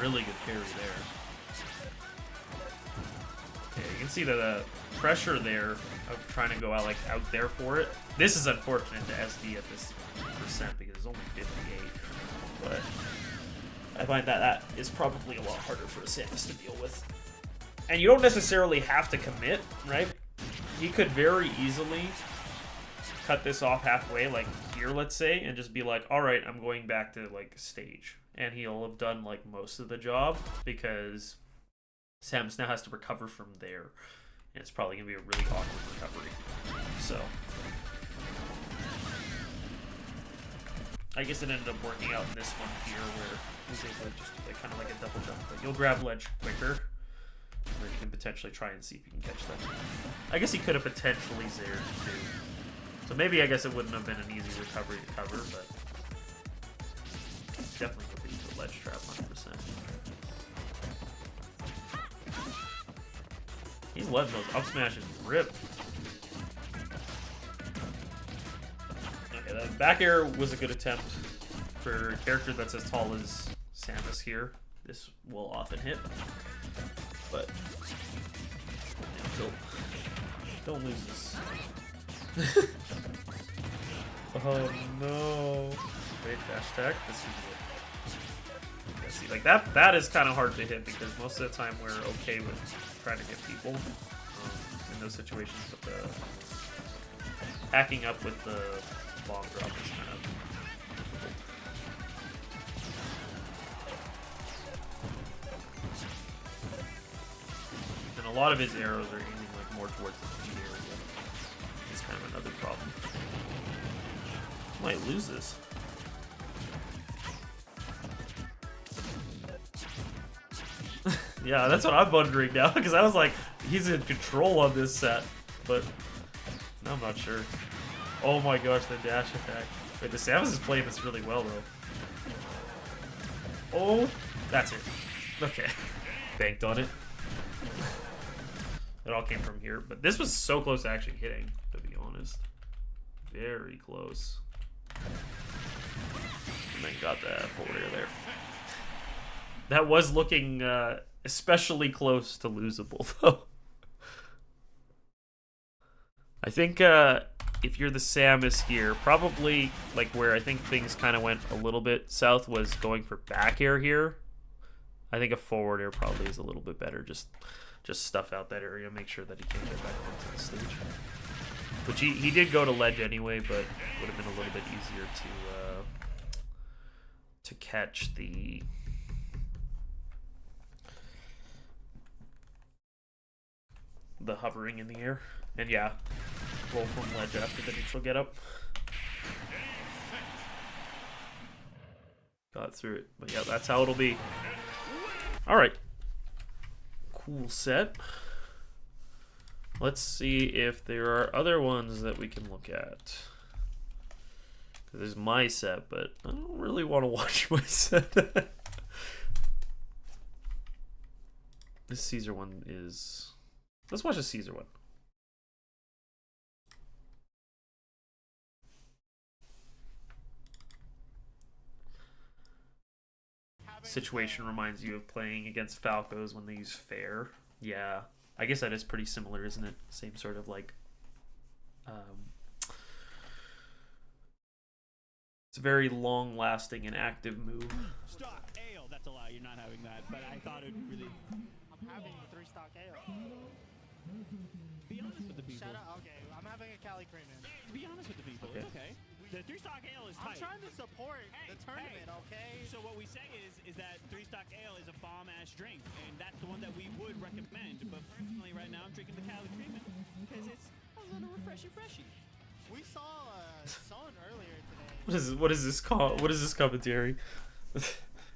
A: Really good parry there. Yeah, you can see the pressure there of trying to go out there for it. This is unfortunate to SD at this percent because it's only 58. But I find that is probably a lot harder for Samus to deal with. And you don't necessarily have to commit, right? He could very easily cut this off halfway, like here, let's say, and just be like, all right, I'm going back to like stage. And he'll have done like most of the job because Samus now has to recover from there. And it's probably going to be a really awkward recovery. So I guess it ended up working out in this one here where he was able to just do like, kind of like a double jump. But you'll grab ledge quicker. And then you can potentially try and see if you can catch that. I guess he could have potentially zared too. So maybe I guess it wouldn't have been an easy recovery to cover, but definitely would be the ledge trap 100%. He's letting those up smashes rip. Okay, that back air was a good attempt for a character that's as tall as Samus here. This will often hit, but don't lose this. Oh no! Wait, dash attack. This is it. See, like that is kind of hard to hit because most of the time we're okay with trying to get people in those situations, but the hacking up with the bomb drop is kind of difficult. And a lot of his arrows are aiming like more towards the feet area. It's kind of another problem. Might lose this. Yeah, that's what I'm wondering now, because I was like, he's in control on this set, but no, I'm not sure. Oh my gosh, the dash attack. Wait, the Samus is playing this really well, though. Oh, that's it. Okay. Banked on it. It all came from here, but this was so close to actually hitting, to be honest. Very close. And then got that forward air there. That was looking especially close to losable, though. I think if you're the Samus here, probably like where I think things kind of went a little bit south was going for back air here. I think a forward air probably is a little bit better. Just stuff out that area, make sure that he can't get back onto the stage. Which he did go to ledge anyway, but would have been a little bit easier to catch the hovering in the air. And yeah, roll from ledge after the neutral get up. Got through it, but yeah, that's how it'll be. All right, cool set. Let's see if there are other ones that we can look at. This is my set, but I don't really want to watch my set. This Caesar one is... Let's watch the Caesar one. Situation reminds you of playing against Falcos when they use fair. Yeah, I guess that is pretty similar, isn't it? Same sort of like... it's a very long-lasting and active move.
C: Stock ale, that's a lie, you're not having that, but I thought it would really...
D: I'm having the 3-stock ale.
C: Be honest with the people.
D: Shout out, okay, I'm having a Cali Creamin.
C: Be honest with the people,
A: Okay.
C: it's okay. The 3-stock ale is
D: I'm
C: tight.
D: trying to support the tournament, okay?
C: So what we say is that 3-stock ale is a bomb-ass drink, and that's the one that we would recommend. But personally, right now, I'm drinking the Cali Creamin because it's a little refreshy.
D: We saw Son earlier today.
A: What is this call? What is this commentary?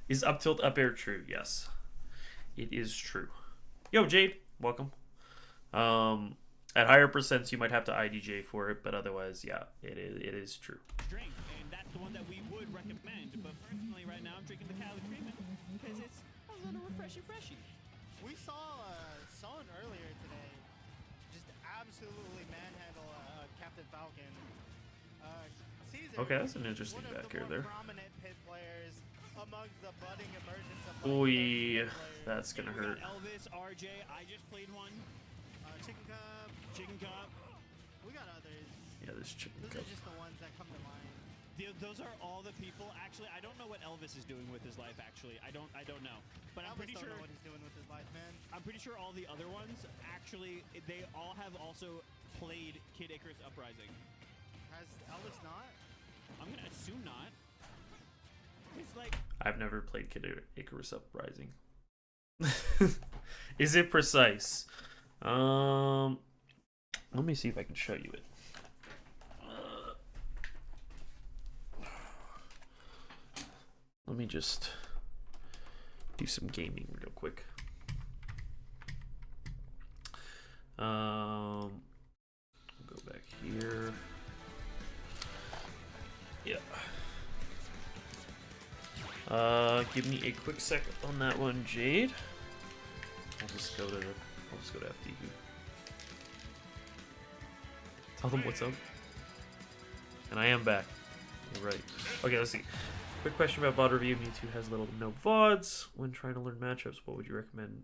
A: Is up tilt up air true? Yes, it is true. Yo, Jade, welcome. At higher percents, you might have to IDJ for it, but otherwise, yeah, it is true.
C: Drink, and that's the one that we would recommend. But personally, right now, I'm drinking the Cali Creamin because it's a little refreshy.
D: We saw Son earlier today just absolutely manhandle Captain Falcon. Caesar,
A: Okay, that's an interesting
D: one of
A: back
D: the
A: air
D: more
A: there.
D: prominent pit players among the budding emergence of
A: Oy,
D: pit players.
A: that's gonna
C: We
A: hurt.
C: got Elvis, RJ, I just played one. Chicken Cup.
D: We got others.
A: Yeah, this chicken
D: Those
A: cup.
D: are just the ones that come to mind.
C: Those are all the people. Actually, I don't know what Elvis is doing with his life. Actually, I don't know. But I'm
D: Elvis
C: pretty
D: don't
C: sure.
D: know what he's doing with his life, man.
C: I'm pretty sure all the other ones actually they all have also played Kid Icarus Uprising.
D: Has Elvis not?
C: I'm gonna assume not. It's like
A: I've never played Kid Icarus Uprising. Is it precise? Let me see if I can show you it. Let me just do some gaming real quick. Go back here. Yeah. Give me a quick sec on that one, Jade. I'll just go to FD here. Tell them what's up. And I am back. You're right. Okay, let's see. Quick question about VOD review. Mewtwo has little to no VODs. When trying to learn matchups, what would you recommend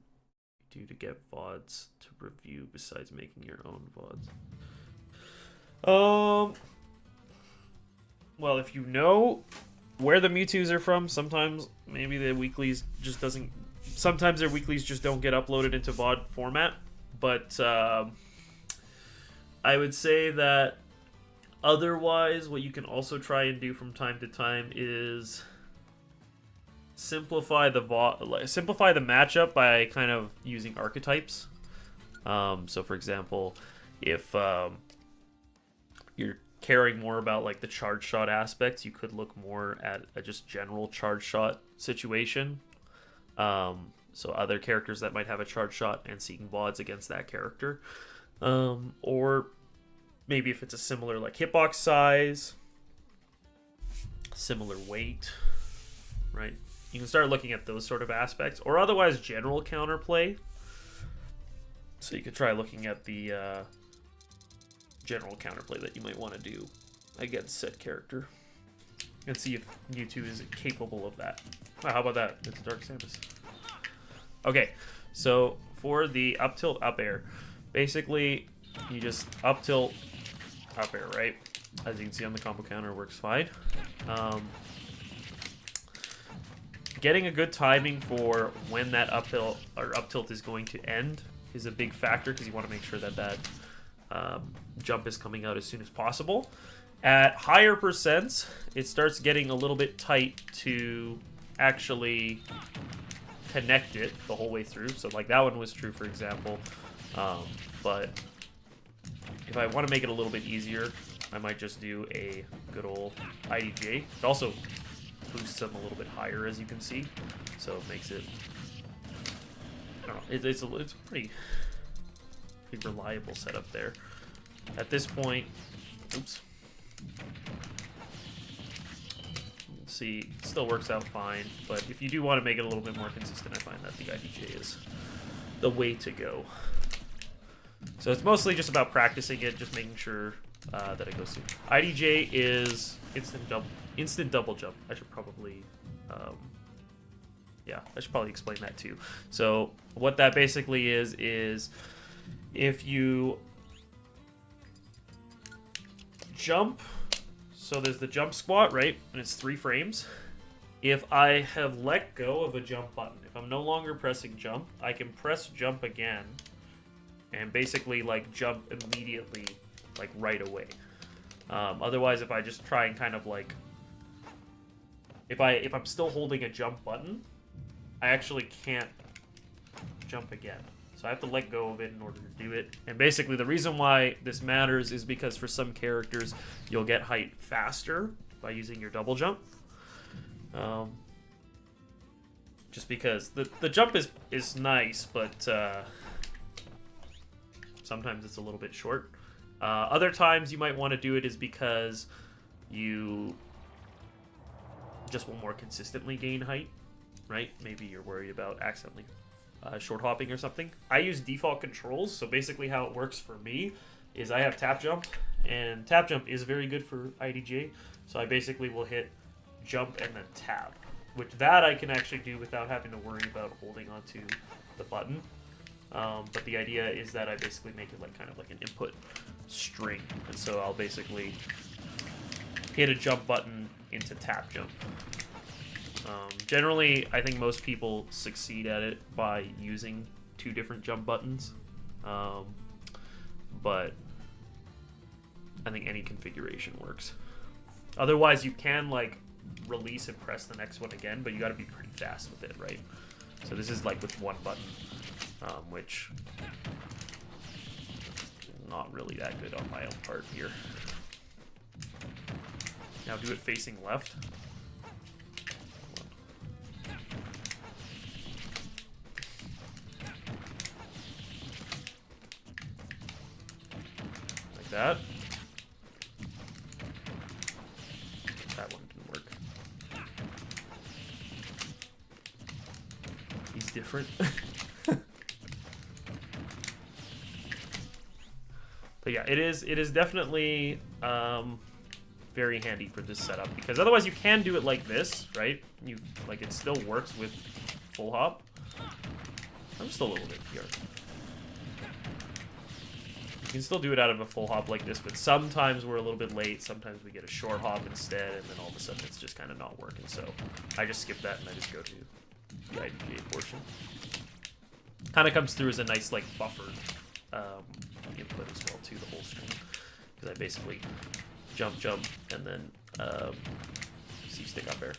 A: you do to get VODs to review besides making your own VODs? Well, if you know where the Mewtwo's are from, sometimes maybe the weeklies just doesn't... Sometimes their weeklies just don't get uploaded into VOD format. But I would say that otherwise, what you can also try and do from time to time is simplify the matchup by kind of using archetypes. So, for example, if you're caring more about like the charge shot aspects, you could look more at a just general charge shot situation. So other characters that might have a charge shot and seeking VODs against that character. Or maybe if it's a similar like hitbox size, similar weight, right? You can start looking at those sort of aspects, or otherwise general counterplay. So you could try looking at the general counterplay that you might want to do against said character, and see if Mewtwo is capable of that. Wow, how about that? It's a Dark Samus. Okay, so for the up tilt up air, basically you just up tilt up air, right? As you can see on the combo counter, works fine. Getting a good timing for when that uphill or up tilt is going to end is a big factor, because you want to make sure that that jump is coming out as soon as possible. At higher percents, it starts getting a little bit tight to actually connect it the whole way through. So like that one was true, for example. But if I want to make it a little bit easier, I might just do a good old IDJ. It also boosts them a little bit higher, as you can see. So it makes it, I don't know, it's a pretty reliable setup there. At this point, oops. See, it still works out fine, but if you do want to make it a little bit more consistent, I find that the IDJ is the way to go. So it's mostly just about practicing it, just making sure that it goes through. IDJ is instant double jump. I should probably, yeah, I should probably explain that too. So what that basically is if you jump, so there's the jump squat, right? And it's 3 frames. If I have let go of a jump button, if I'm no longer pressing jump, I can press jump again and basically like jump immediately, like right away. Otherwise, if I just try and kind of like, if I'm still holding a jump button, I actually can't jump again. So I have to let go of it in order to do it. And basically the reason why this matters is because for some characters, you'll get height faster by using your double jump. Just because the jump is nice, but sometimes it's a little bit short. Other times you might want to do it is because you just will more consistently gain height, right? Maybe you're worried about accidentally short hopping or something. I use default controls, so basically how it works for me is I have tap jump, and tap jump is very good for IDJ, so I basically will hit jump and then tap, which that I can actually do without having to worry about holding onto the button. But the idea is that I basically make it like kind of like an input string, and so I'll basically hit a jump button into tap jump. Generally, I think most people succeed at it by using 2 different jump buttons, but I think any configuration works. Otherwise, you can like release and press the next one again, but you got to be pretty fast with it, right? So this is like with 1 button, which is not really that good on my own part here. Now do it facing left. That. That one didn't work. He's different. But yeah, it is definitely very handy for this setup, because otherwise you can do it like this, right? You like it still works with full hop. I'm just a little bit here. You can still do it out of a full hop like this, but sometimes we're a little bit late. Sometimes we get a short hop instead, and then all of a sudden it's just kind of not working. So I just skip that and I just go to the IDJ portion. Kind of comes through as a nice like buffered input as well too, the whole string, because I basically jump, and then C stick up air.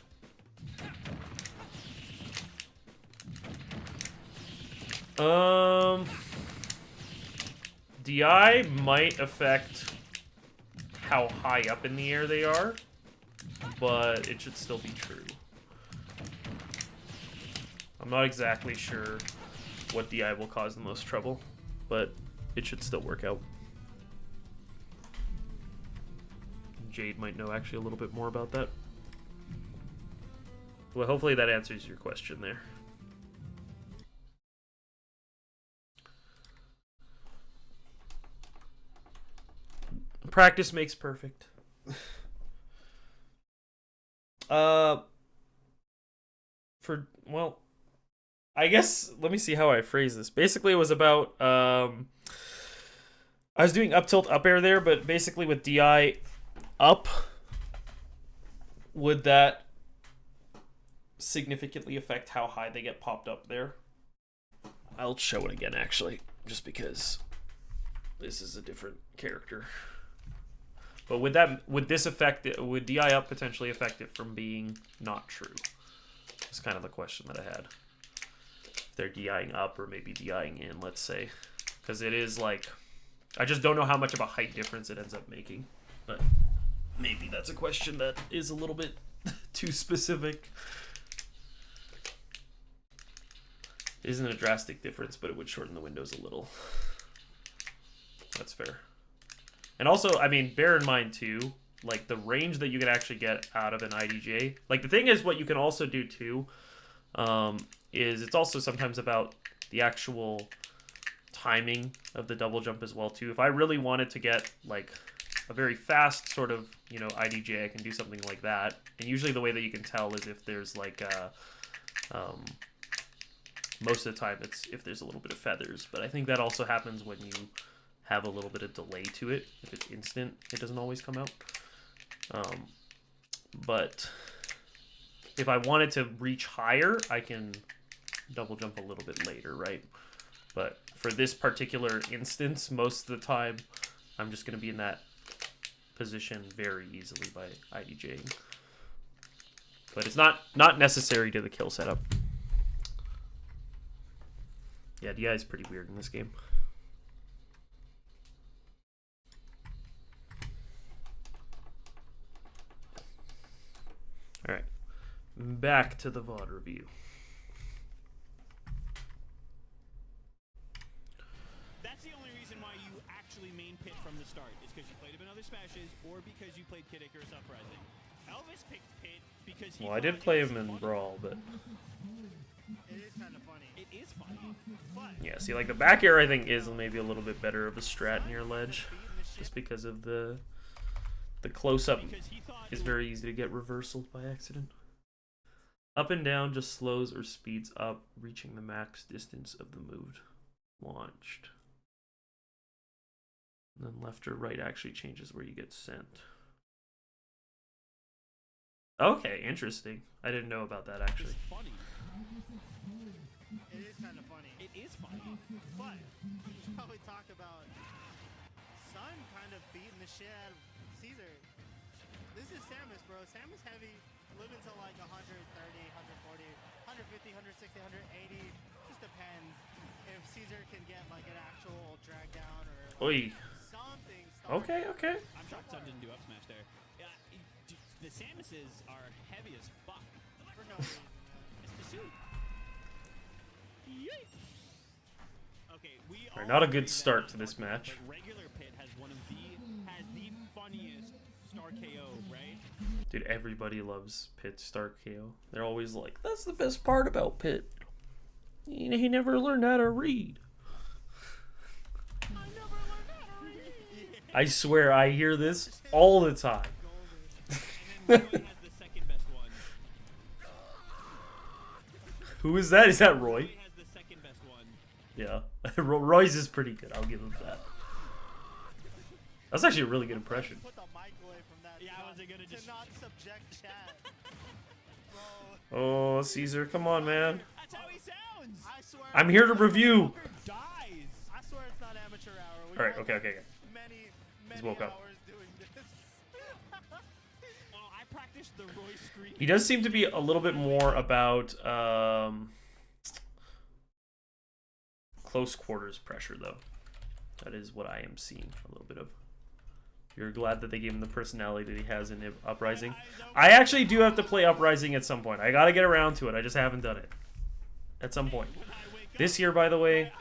A: DI might affect how high up in the air they are, but it should still be true. I'm not exactly sure what DI will cause the most trouble, but it should still work out. Jade might know actually a little bit more about that. Well, hopefully that answers your question there. Practice makes perfect. Well, I guess, let me see how I phrase this. Basically, it was about I was doing up tilt up air there, but basically with DI up, would that significantly affect how high they get popped up there? I'll show it again actually, just because this is a different character. But would this affect it? Would DI up potentially affect it from being not true? It's kind of the question that I had. If they're DIing up or maybe DIing in, let's say, because it is like, I just don't know how much of a height difference it ends up making. But maybe that's a question that is a little bit too specific. It isn't a drastic difference, but it would shorten the windows a little. That's fair. And also, I mean, bear in mind too, like the range that you can actually get out of an IDJ. Like the thing is, what you can also do too, is it's also sometimes about the actual timing of the double jump as well too. If I really wanted to get like a very fast sort of, you know, IDJ, I can do something like that. And usually the way that you can tell is if there's like most of the time it's if there's a little bit of feathers, but I think that also happens when you have a little bit of delay to it. If it's instant, it doesn't always come out. But if I wanted to reach higher, I can double jump a little bit later, right? But for this particular instance, most of the time, I'm just going to be in that position very easily by IDJing. But it's not necessary to the kill setup. Yeah, DI is pretty weird in this game. All right, back to the VOD review.
C: That's the only reason why you actually main pit from the start. Is because you played him in other smashes or because you played Kid Icarus Uprising. Elvis picked Pit because he.
A: Well, I did play him in Brawl, but
D: It is kind of funny.
C: It is funny, but
A: yeah, see, like the back air, I think is maybe a little bit better of a strat near ledge, just because of the close up
C: because he thought
A: is very easy to get reversaled by accident. Up and down just slows or speeds up, reaching the max distance of the move launched. And then left or right actually changes where you get sent. Okay, interesting. I didn't know about that actually.
C: it's funny.
D: It is kind of funny.
C: It is funny.
D: But we should probably talk about Sun kind of beating the shit out of Caesar. This is Samus, bro. Samus heavy, living to like 130, 140, 150, 160, 180. Just depends if Caesar can get like an actual drag down or
A: Oi.
D: something.
A: Okay, okay.
C: I'm shocked Sun didn't do up smash there. The Samuses are heavy as fuck.
D: For no reason.
C: It's the suit. Okay, we
A: Alright,
C: all
A: not a
C: agree
A: good
C: that
A: start to this
C: but
A: match.
C: regular Pit has the funniest star KO, right?
A: Dude, everybody loves Pit Star KO. They're always like, that's the best part about Pit. He never learned how to read. I swear, I hear this all the time.
C: And then Roy has the second best one.
A: Who is that? Is that Roy?
C: Roy has the second best one.
A: Yeah. Roy's is pretty good. I'll give him that. That's actually a really good impression.
D: Put the mic away from that.
C: Yeah, I
D: to
C: wasn't gonna
D: not-
C: just-
D: to not subject chat. Bro,
A: Oh, Caesar, come on, man.
C: That's how he sounds.
D: I swear.
A: I'm here to review.
C: Dies.
D: I swear it's not amateur hour. We
A: All right,
D: worked
A: okay.
D: Many
A: woke up.
D: hours doing this.
C: Oh, I practiced the Roy scream.
A: He does seem to be a little bit more about close quarters pressure, though. That is what I am seeing a little bit of. You're glad that they gave him the personality that he has in Uprising. I actually do have to play Uprising at some point. I gotta get around to it. I just haven't done it. At some point. This year, by the way,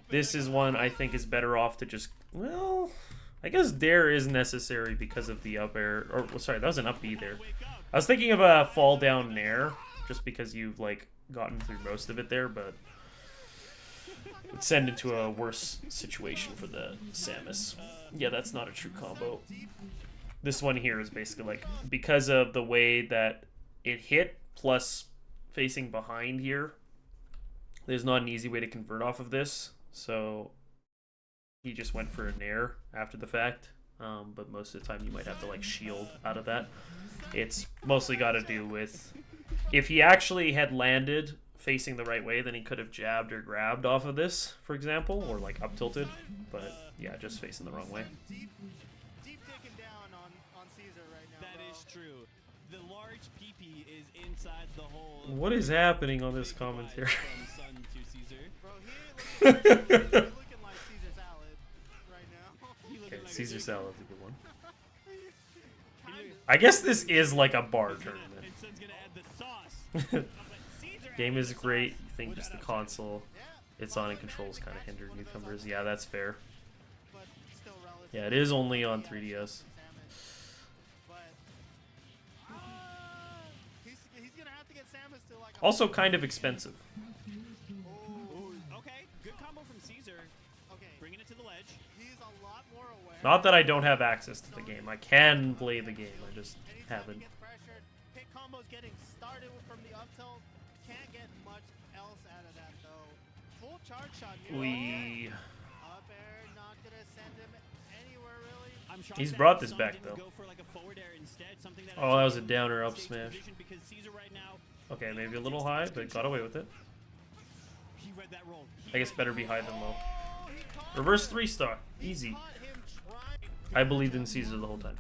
A: this is one I think is better off to just... Well, I guess Dare is necessary because of the up air. Or, sorry, that was an up B there. I was thinking of a fall down Nair, just because you've, like, gotten through most of it there, but... It would send into a worse situation for the Samus. Yeah, that's not a true combo. This one here is basically like, because of the way that it hit, plus facing behind here, there's not an easy way to convert off of this. So he just went for a nair after the fact. But most of the time you might have to like shield out of that. It's mostly got to do with if he actually had landed facing the right way, then he could have jabbed or grabbed off of this, for example, or like up tilted. But yeah, just facing the wrong way.
D: Deep digging down on Caesar right now.
C: That is true. The large PP is inside the hole.
A: What is happening on this commentary?
C: From Sun to Caesar.
D: Bro, he looking like Caesar salad right now.
C: He looking
A: Okay,
C: like
A: Caesar
C: a-
A: salad's a good one.
D: Kind
A: I guess this is like a bar tournament.
C: And Sun's gonna add the sauce. But Caesar
A: Game
C: added
A: is
C: the
A: great.
C: sauce
A: You think
C: without
A: just the
C: upsetting.
A: console it's on and controls kind of hinder newcomers. Yeah, that's fair.
D: but still relative.
A: Yeah, it is only on 3DS.
D: But he's gonna have to get Samus to like.
A: Also kind of expensive.
C: Ooh, okay, good combo from Caesar.
D: Okay,
C: Bringing it to the ledge.
D: he's a lot more aware.
A: Not that I don't have access to the game. I can play the game. I just
D: Anytime
A: haven't.
D: he gets pressured, hit combos getting started from the up tilt. Can't get much else out of that though. Full charge shot.
A: We
D: Up air, not gonna send him anywhere really.
C: I'm shocked
A: He's
C: that
A: brought this
C: Sun
A: back,
C: didn't
A: though.
C: Go for like a forward air instead, something that
A: Oh, that was a
C: actually
A: downer up
C: stage
A: smash.
C: position because Caesar right now,
A: Okay, maybe a little high, but got away with it.
C: he read that roll.
A: I guess better be high than low.
D: Oh, he caught
A: Reverse 3-star. Easy.
D: caught him trying.
A: I believed in Caesar the whole time.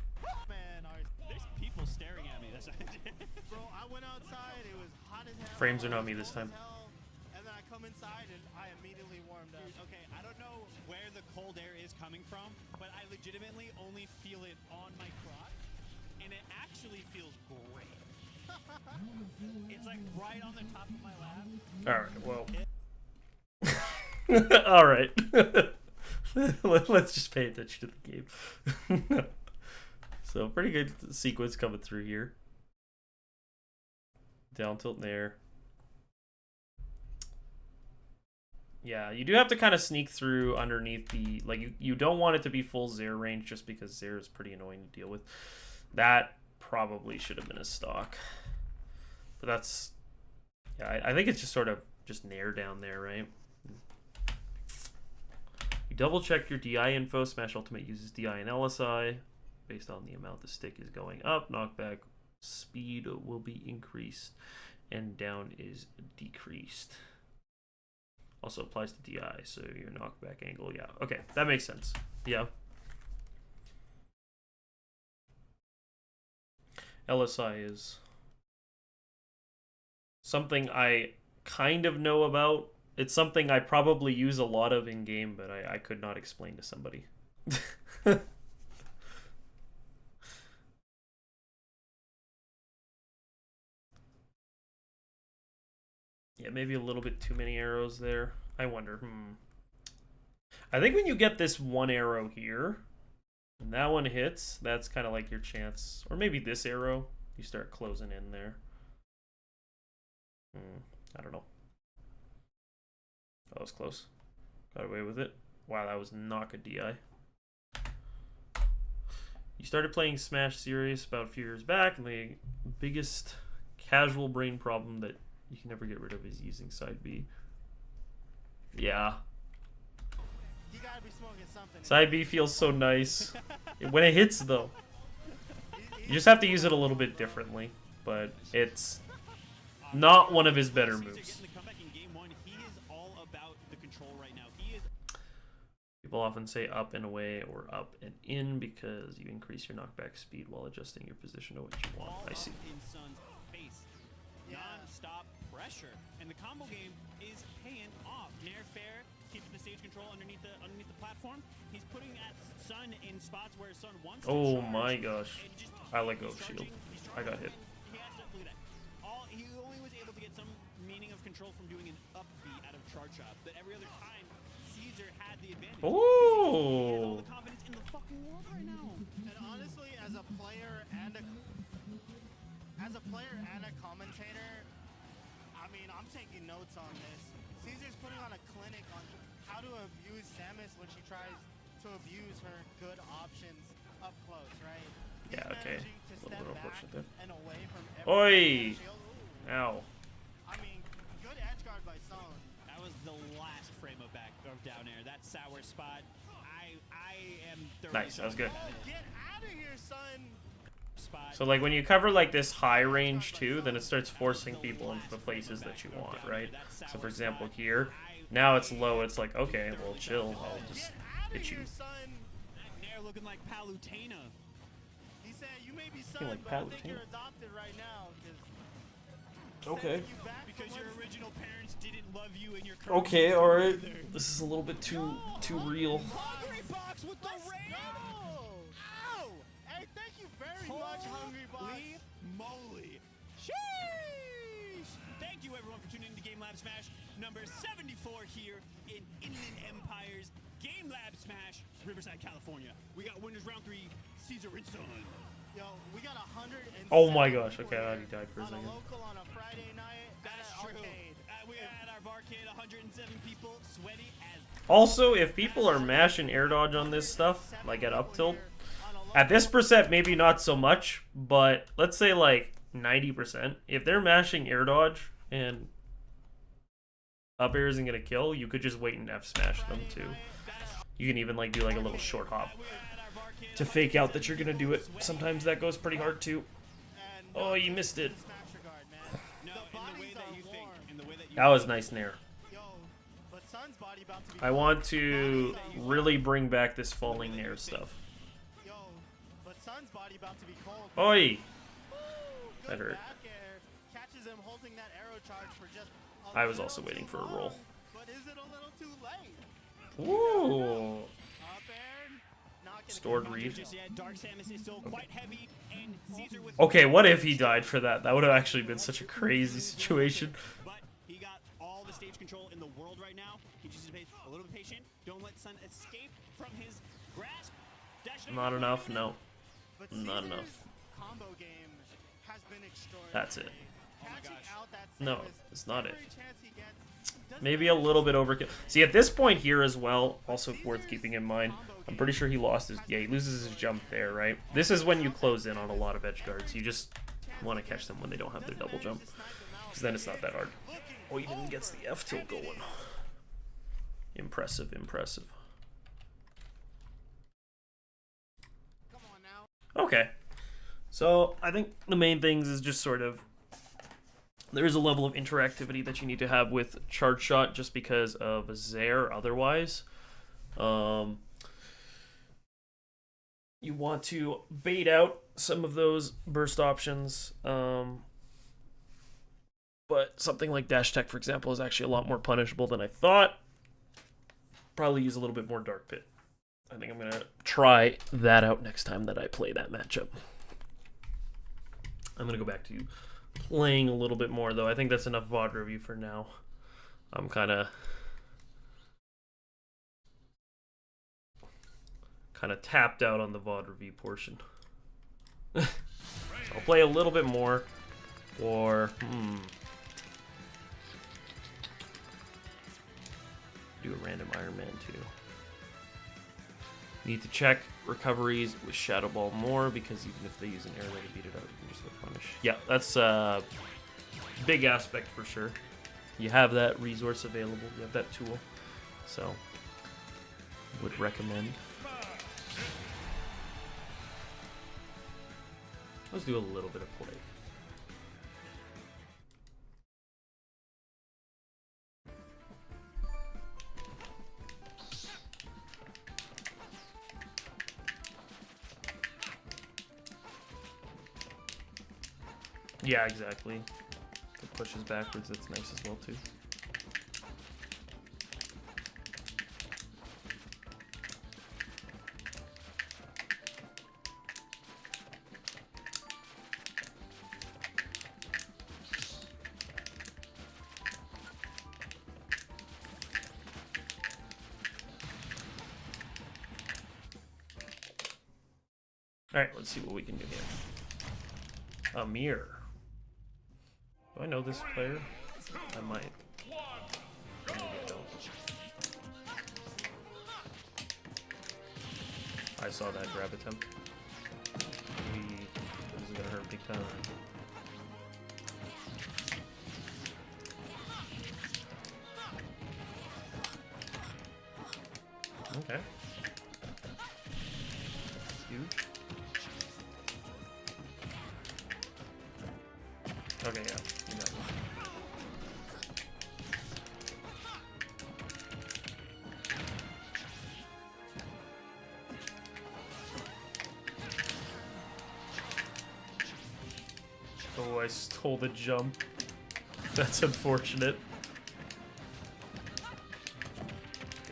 D: Man,
C: There's people staring at me. That's
D: bro, I went outside. It was hot as hell.
A: Frames are not
D: it was
A: me this
D: cold
A: time.
D: as hell, and then I come inside and I immediately warmed up.
C: okay, I don't know where the cold air is coming from, but I legitimately only feel it on my crotch, and it actually feels great. It's like right on the top of my lap.
A: Alright, well. Alright. Let's just pay attention to the game. So, pretty good sequence coming through here. Down tilt nair. Yeah, you do have to kind of sneak through underneath the... Like, you don't want it to be full Zair range just because Zair is pretty annoying to deal with. That probably should have been a stock. But that's... Yeah, I think it's just sort of just nair down there, right? You double check your DI info. Smash Ultimate uses DI and LSI. Based on the amount the stick is going up, knockback speed will be increased and down is decreased. Also applies to DI, so your knockback angle, yeah. Okay, that makes sense. Yeah. LSI is something I kind of know about. It's something I probably use a lot of in game, but I could not explain to somebody. Yeah, maybe a little bit too many arrows there. I wonder. I think when you get this one arrow here, and that one hits, that's kind of like your chance. Or maybe this arrow, you start closing in there. I don't know. That was close. Got away with it. Wow, that was not good DI. You started playing Smash Series about a few years back, and the biggest casual brain problem that you can never get rid of is using side B. Yeah.
D: You gotta be smoking something.
A: Side B feels so nice. When it hits, though. You just have to use it a little bit differently. But it's not one of his better
C: Caesar
A: moves.
C: getting the comeback in game one. He is all about the control right now. He is
A: People often say up and away or up and in because you increase your knockback speed while adjusting your position to what you want.
C: all
A: I see.
C: up in Sun's face.
D: Yeah.
C: Non-stop pressure. And the combo game is paying off. Nair fair, keeping the stage control underneath the platform. He's putting at Sun in spots where Sun wants to
A: Oh
C: charge,
A: my gosh.
C: and just-
A: I let go
C: he's
A: of shield.
C: he's
A: I got hit.
C: He has to, look at that. He only was able to get some meaning of control from doing an up B out of charge shot, but every other time Caesar had the advantage. He had all
A: Oh!
C: the confidence in the fucking world right now.
D: And honestly, as a player and a commentator, I mean, I'm taking notes on this. Caesar's putting on a clinic on how to abuse Samus when she tries to abuse her good options up close, right? He's
A: Yeah, okay.
D: managing to
A: A little
D: step
A: bit
D: back
A: unfortunate there.
D: and away from
A: Oi!
D: every shield. Ooh.
A: Ow.
D: I mean, good edge guard by Son.
C: That was the last frame of down air. That sour spot. I am
A: Nice, that was good.
D: Get out of here, son.
C: spot.
A: So like when you cover like this high range too, then it starts forcing people into the places that you want, right? So for example here, now it's low, it's like, okay, well chill, I'll just hit you.
C: Nair looking like Palutena.
D: He said you may be son,
A: like
D: but I think
A: Palutena.
D: you're adopted right now.
A: Okay.
C: Because your original parents didn't love you and your current
A: Okay,
C: parents
A: alright.
C: either.
A: This is a little bit too real.
C: Hungry Box with the raid.
D: Ow! Hey, thank you very much, Hungry Box.
C: Holy moly. Sheesh. Thank you everyone for tuning in to Game Lab Smash number 74 here in Inland Empire's Game Lab Smash, Riverside, California. We got winners round 3, Caesar and Son.
D: Yo, we got 100.
A: Oh my gosh, okay, I thought he died for a
D: on
A: second.
D: a local on a Friday night
C: That's
D: at an
C: true.
D: arcade.
C: We are at our barcade, 107 people, sweaty as
A: Also, if people are mashing air dodge on this stuff, like at up tilt, at this percent maybe not so much, but let's say like 90%, if they're mashing air dodge and up air isn't gonna kill, you could just wait and F smash them too. You can even like do like a little short hop to fake out that you're gonna do it. Sometimes that goes pretty hard too. Oh, you missed it.
D: Smasher guard, man.
C: no,
D: The
C: in the way
D: bodies
C: that
D: are
C: you think,
D: warm.
C: in the way that you
A: That was nice nair.
D: Yo, but Sun's body about to be
A: I want to really bring back this falling nair stuff.
D: Yo, but Sun's body about to be cold.
A: Oi!
D: Good
A: That hurt.
D: back air. Catches him holding that arrow charge for just a
A: I was
D: little
A: also waiting
D: too
A: for a
D: long.
A: roll.
D: But is it a little too late?
A: Ooh!
D: Up air. Not gonna
A: Stored
D: come
A: read.
C: just yet. Dark Samus is still quite heavy, and Caesar with
A: Okay, what if he died for that? That would have actually been such a crazy situation.
C: But he got all the stage control in the world right now. He just needs to be a little bit patient. Don't let Sun escape from his grasp. Dash it
A: Not
C: over.
A: enough, no.
D: But
A: Not
D: Caesar's
A: enough.
D: combo game has been extraordinary.
A: That's it.
D: Catching
C: gosh.
D: out that
A: No,
D: Samus
A: it's not it.
D: every chance he gets. Doesn't
A: Maybe a
D: matter.
A: little bit overkill. See, at this point here as well, also worth keeping in mind, I'm pretty sure he lost his... Yeah, he loses his jump there, right? This is when you close in on a lot of edge guards. You just want to catch them when they don't have their double jump. Because then it's not that hard. Oh, he even gets the F tilt going. Impressive, impressive.
D: Come on now.
A: Okay. So, I think the main things is just sort of... There is a level of interactivity that you need to have with Charge Shot just because of Zaire otherwise. You want to bait out some of those burst options. But something like Dash Tech, for example, is actually a lot more punishable than I thought. Probably use a little bit more Dark Pit. I think I'm going to try that out next time that I play that matchup. I'm going to go back to playing a little bit more, though. I think that's enough VOD review for now. I'm kind of tapped out on the VOD review portion. So I'll play a little bit more, or do a random Iron Man 2. Need to check recoveries with Shadow Ball more, because even if they use an arrow to beat it out, you can just whip punish. Yeah, that's a big aspect for sure. You have that resource available, you have that tool, so would recommend. Let's do a little bit of play. Yeah, exactly. It pushes backwards, that's nice as well too. Alright, let's see what we can do here. Amir. Do I know this player? I might. Maybe I don't. I saw that grab attempt. Maybe this is gonna hurt big time. Okay. Okay, yeah. You got me. Oh, I stole the jump. That's unfortunate.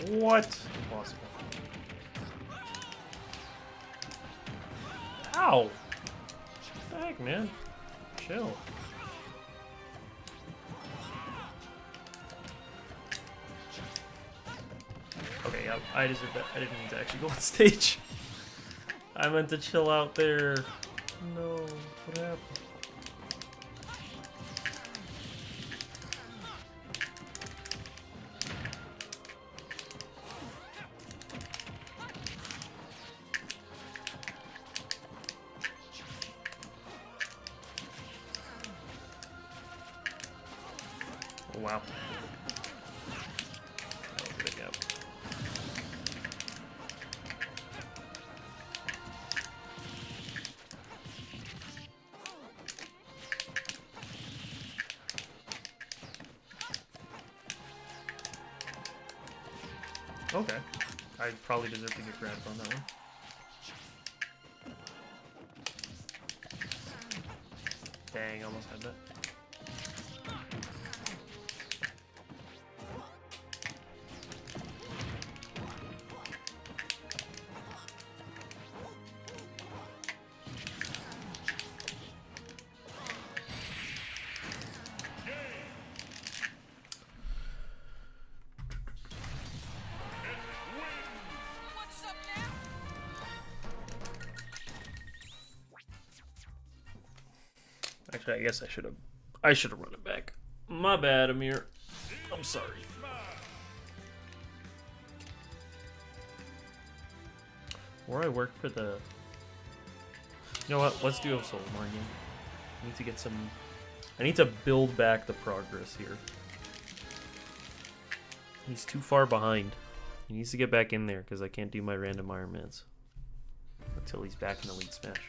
A: What? Impossible. Ow! What the heck, man? Chill. Okay, yeah, I deserve that. I didn't mean to actually go on stage. I meant to chill out there. No, what happened? Oh, wow. That was a big gap. Okay. I probably deserve to get grabbed on that one. Dang, almost had that. Actually, I guess I should have run it back. My bad, Amir. I'm sorry. Or I work for the... You know what? Let's do a solo more again. I need to get some... I need to build back the progress here. He's too far behind. He needs to get back in there because I can't do my random Iron Mans until he's back in Elite Smash.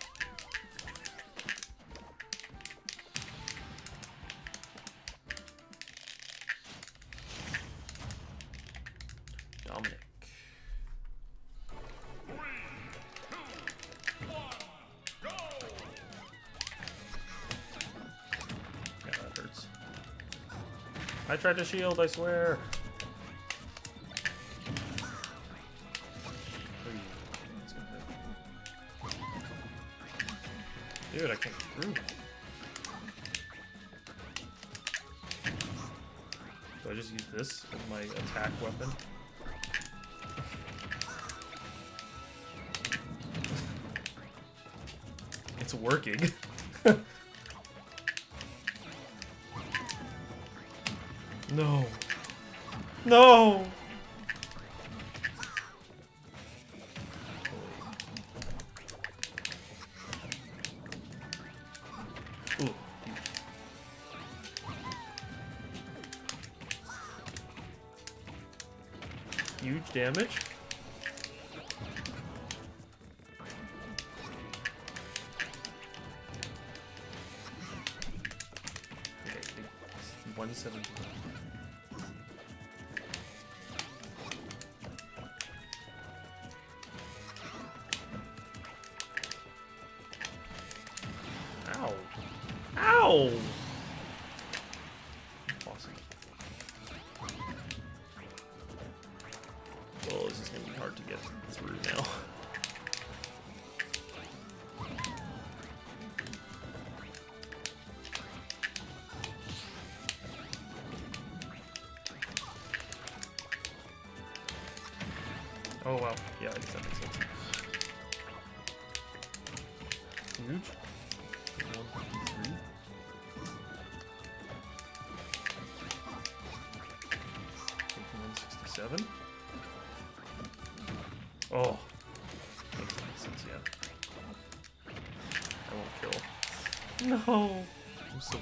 A: Dominic.
B: 3, 2, 1, go!
A: Yeah, that hurts. I tried to shield, I swear. That's gonna hurt. Dude, I can't get through. Do I just use this as my attack weapon? It's working. No. No! Ooh. Huge damage. Okay, 170. Ow. Ow! Awesome. Oh, this is gonna be hard to get through now. Oh wow, yeah, I guess that makes sense. Huge. 153. Taking 167. Oh, makes sense, yeah. I won't kill. No, I'm so.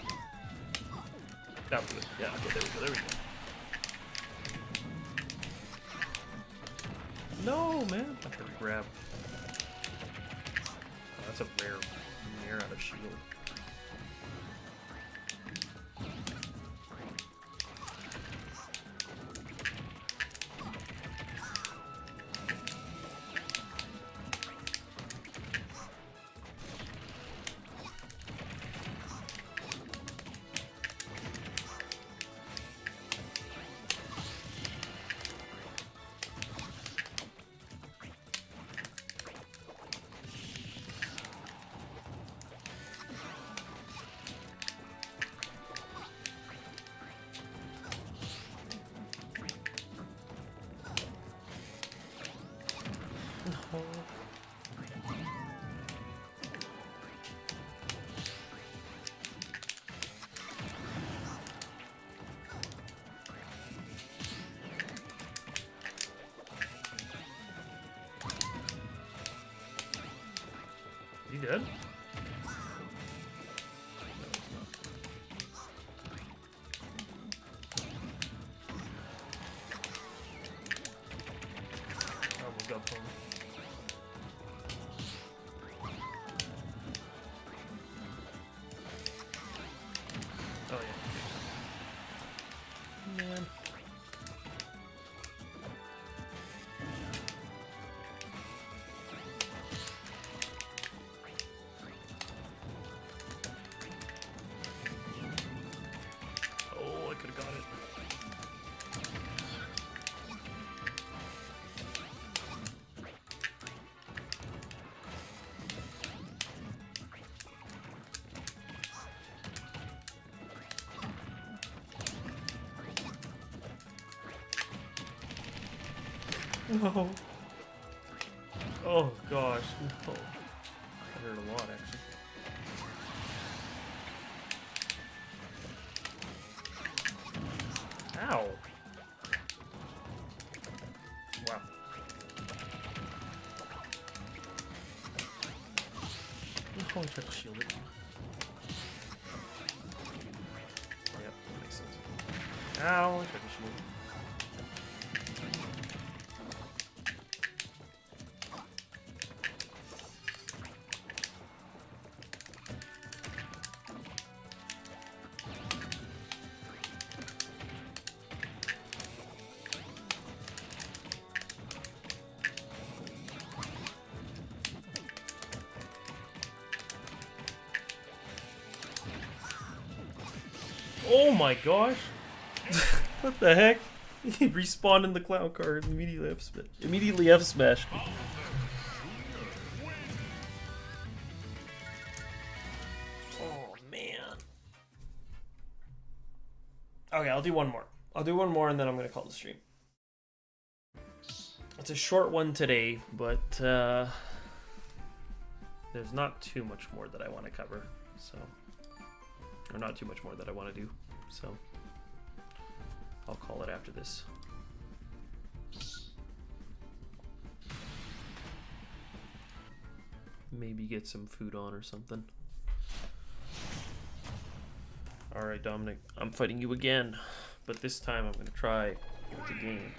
A: That was good. Yeah, okay, there we go. There we go. No, man. I have to grab. Oh, that's a rare out of shield. good? Almost got pulled. Oh yeah. Man. Oh, I could have got it. No. Oh gosh, no. That hurt a lot actually. Ow. Wow. Oh, I tried to shield it. Oh, yep, that makes sense. Ow, I tried to shield it. Oh my gosh! What the heck? He respawned in the clown car and immediately F smashed me. Oh man. Okay, I'll do one more. I'll do one more and then I'm gonna call the stream. It's a short one today, but there's not too much more that I want to cover, so. Or not too much more that I want to do, so I'll call it after this. Maybe get some food on or something. Alright, Dominic, I'm fighting you again, but this time I'm going to try to game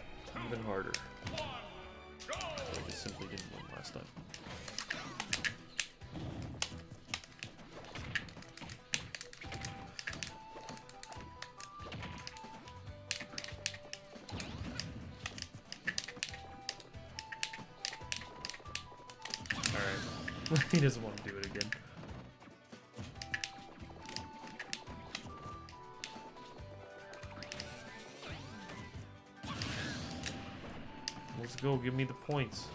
A: even harder. I just simply didn't win last time. He doesn't want to do it again. Let's go, give me the points.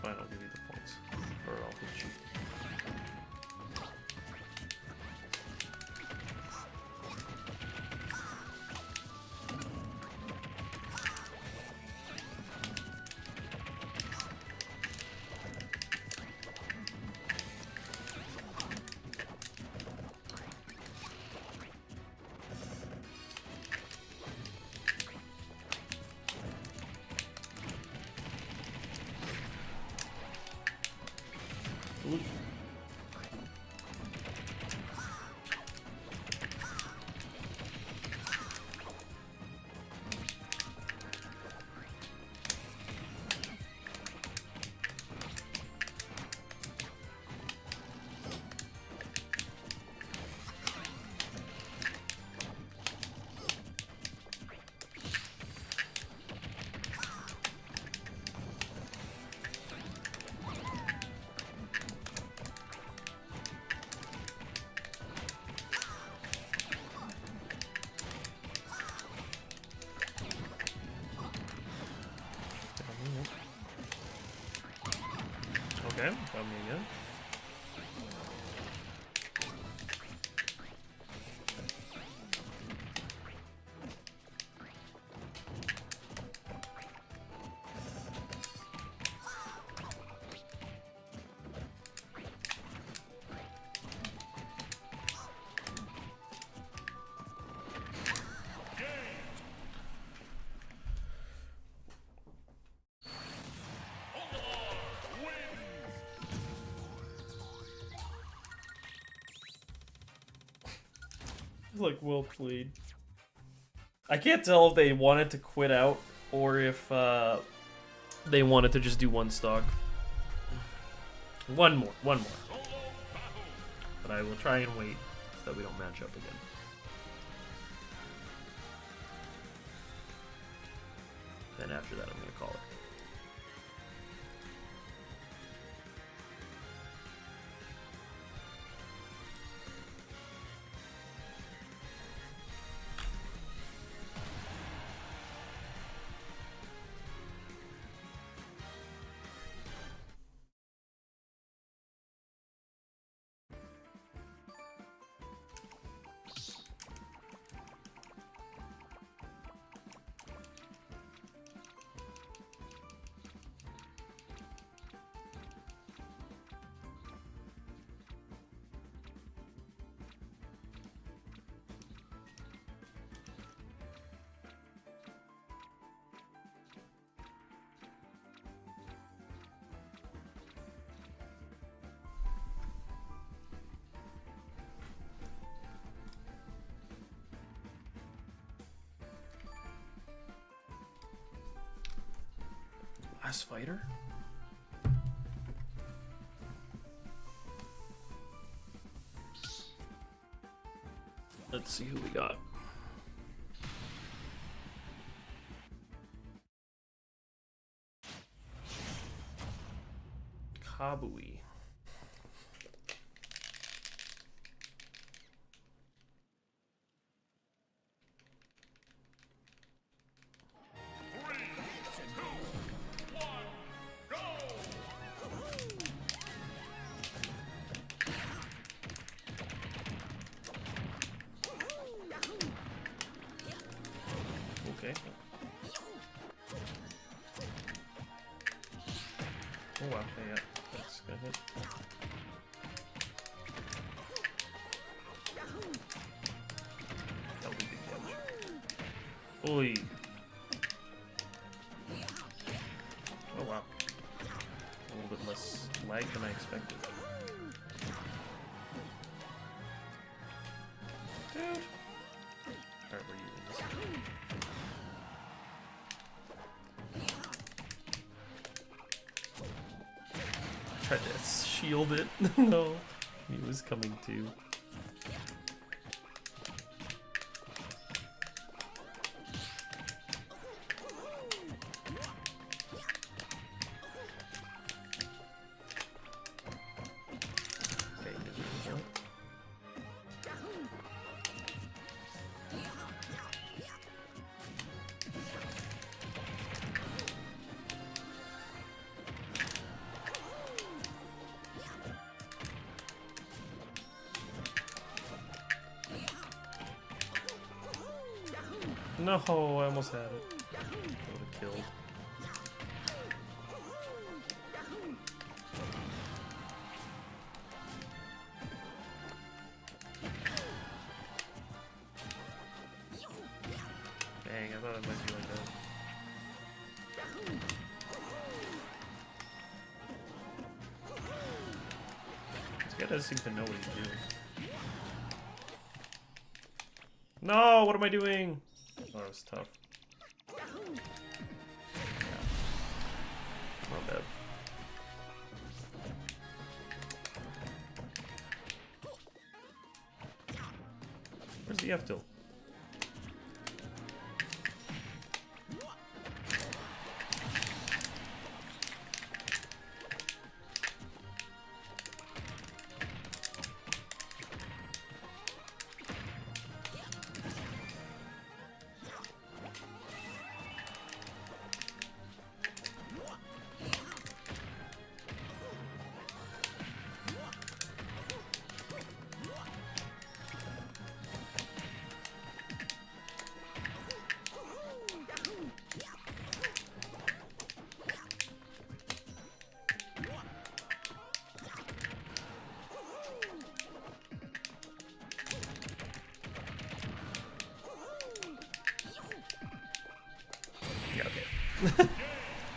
A: Fine, I'll give you the points. Or I'll hit you. Ooh. Okay, got me again. like, well played. I can't tell if they wanted to quit out or if they wanted to just do one stock. One more.
B: Solo battle.
A: But I will try and wait so that we don't match up again. Then after that, I'm going to call it. Last fighter? Let's see who we got. Kabui. Okay. Oh wow, yeah, that's gonna hit. That'll be big damage. Oi. Oh wow. A little bit less lag than I expected. Dude. Alright, we're using this. Tried to shield it. No, he was coming too. Okay, did you kill it? No, I almost had it. That would have killed. Dang, I thought it might be like that. This guy doesn't seem to know what he's doing. No, what am I doing? Oh, that was tough. Yeah. Not bad. Where's the F tilt?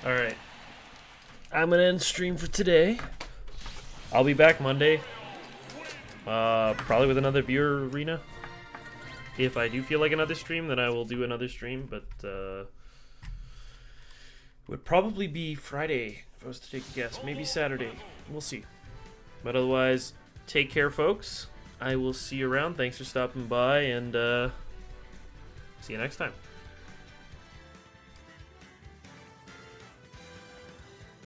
A: Alright. I'm gonna end stream for today. I'll be back Monday. Probably with another viewer arena. If I do feel like another stream, then I will do another stream, but it would probably be Friday if I was to take a guess. Maybe Saturday. We'll see. But otherwise, take care, folks. I will see you around. Thanks for stopping by, and see you next time.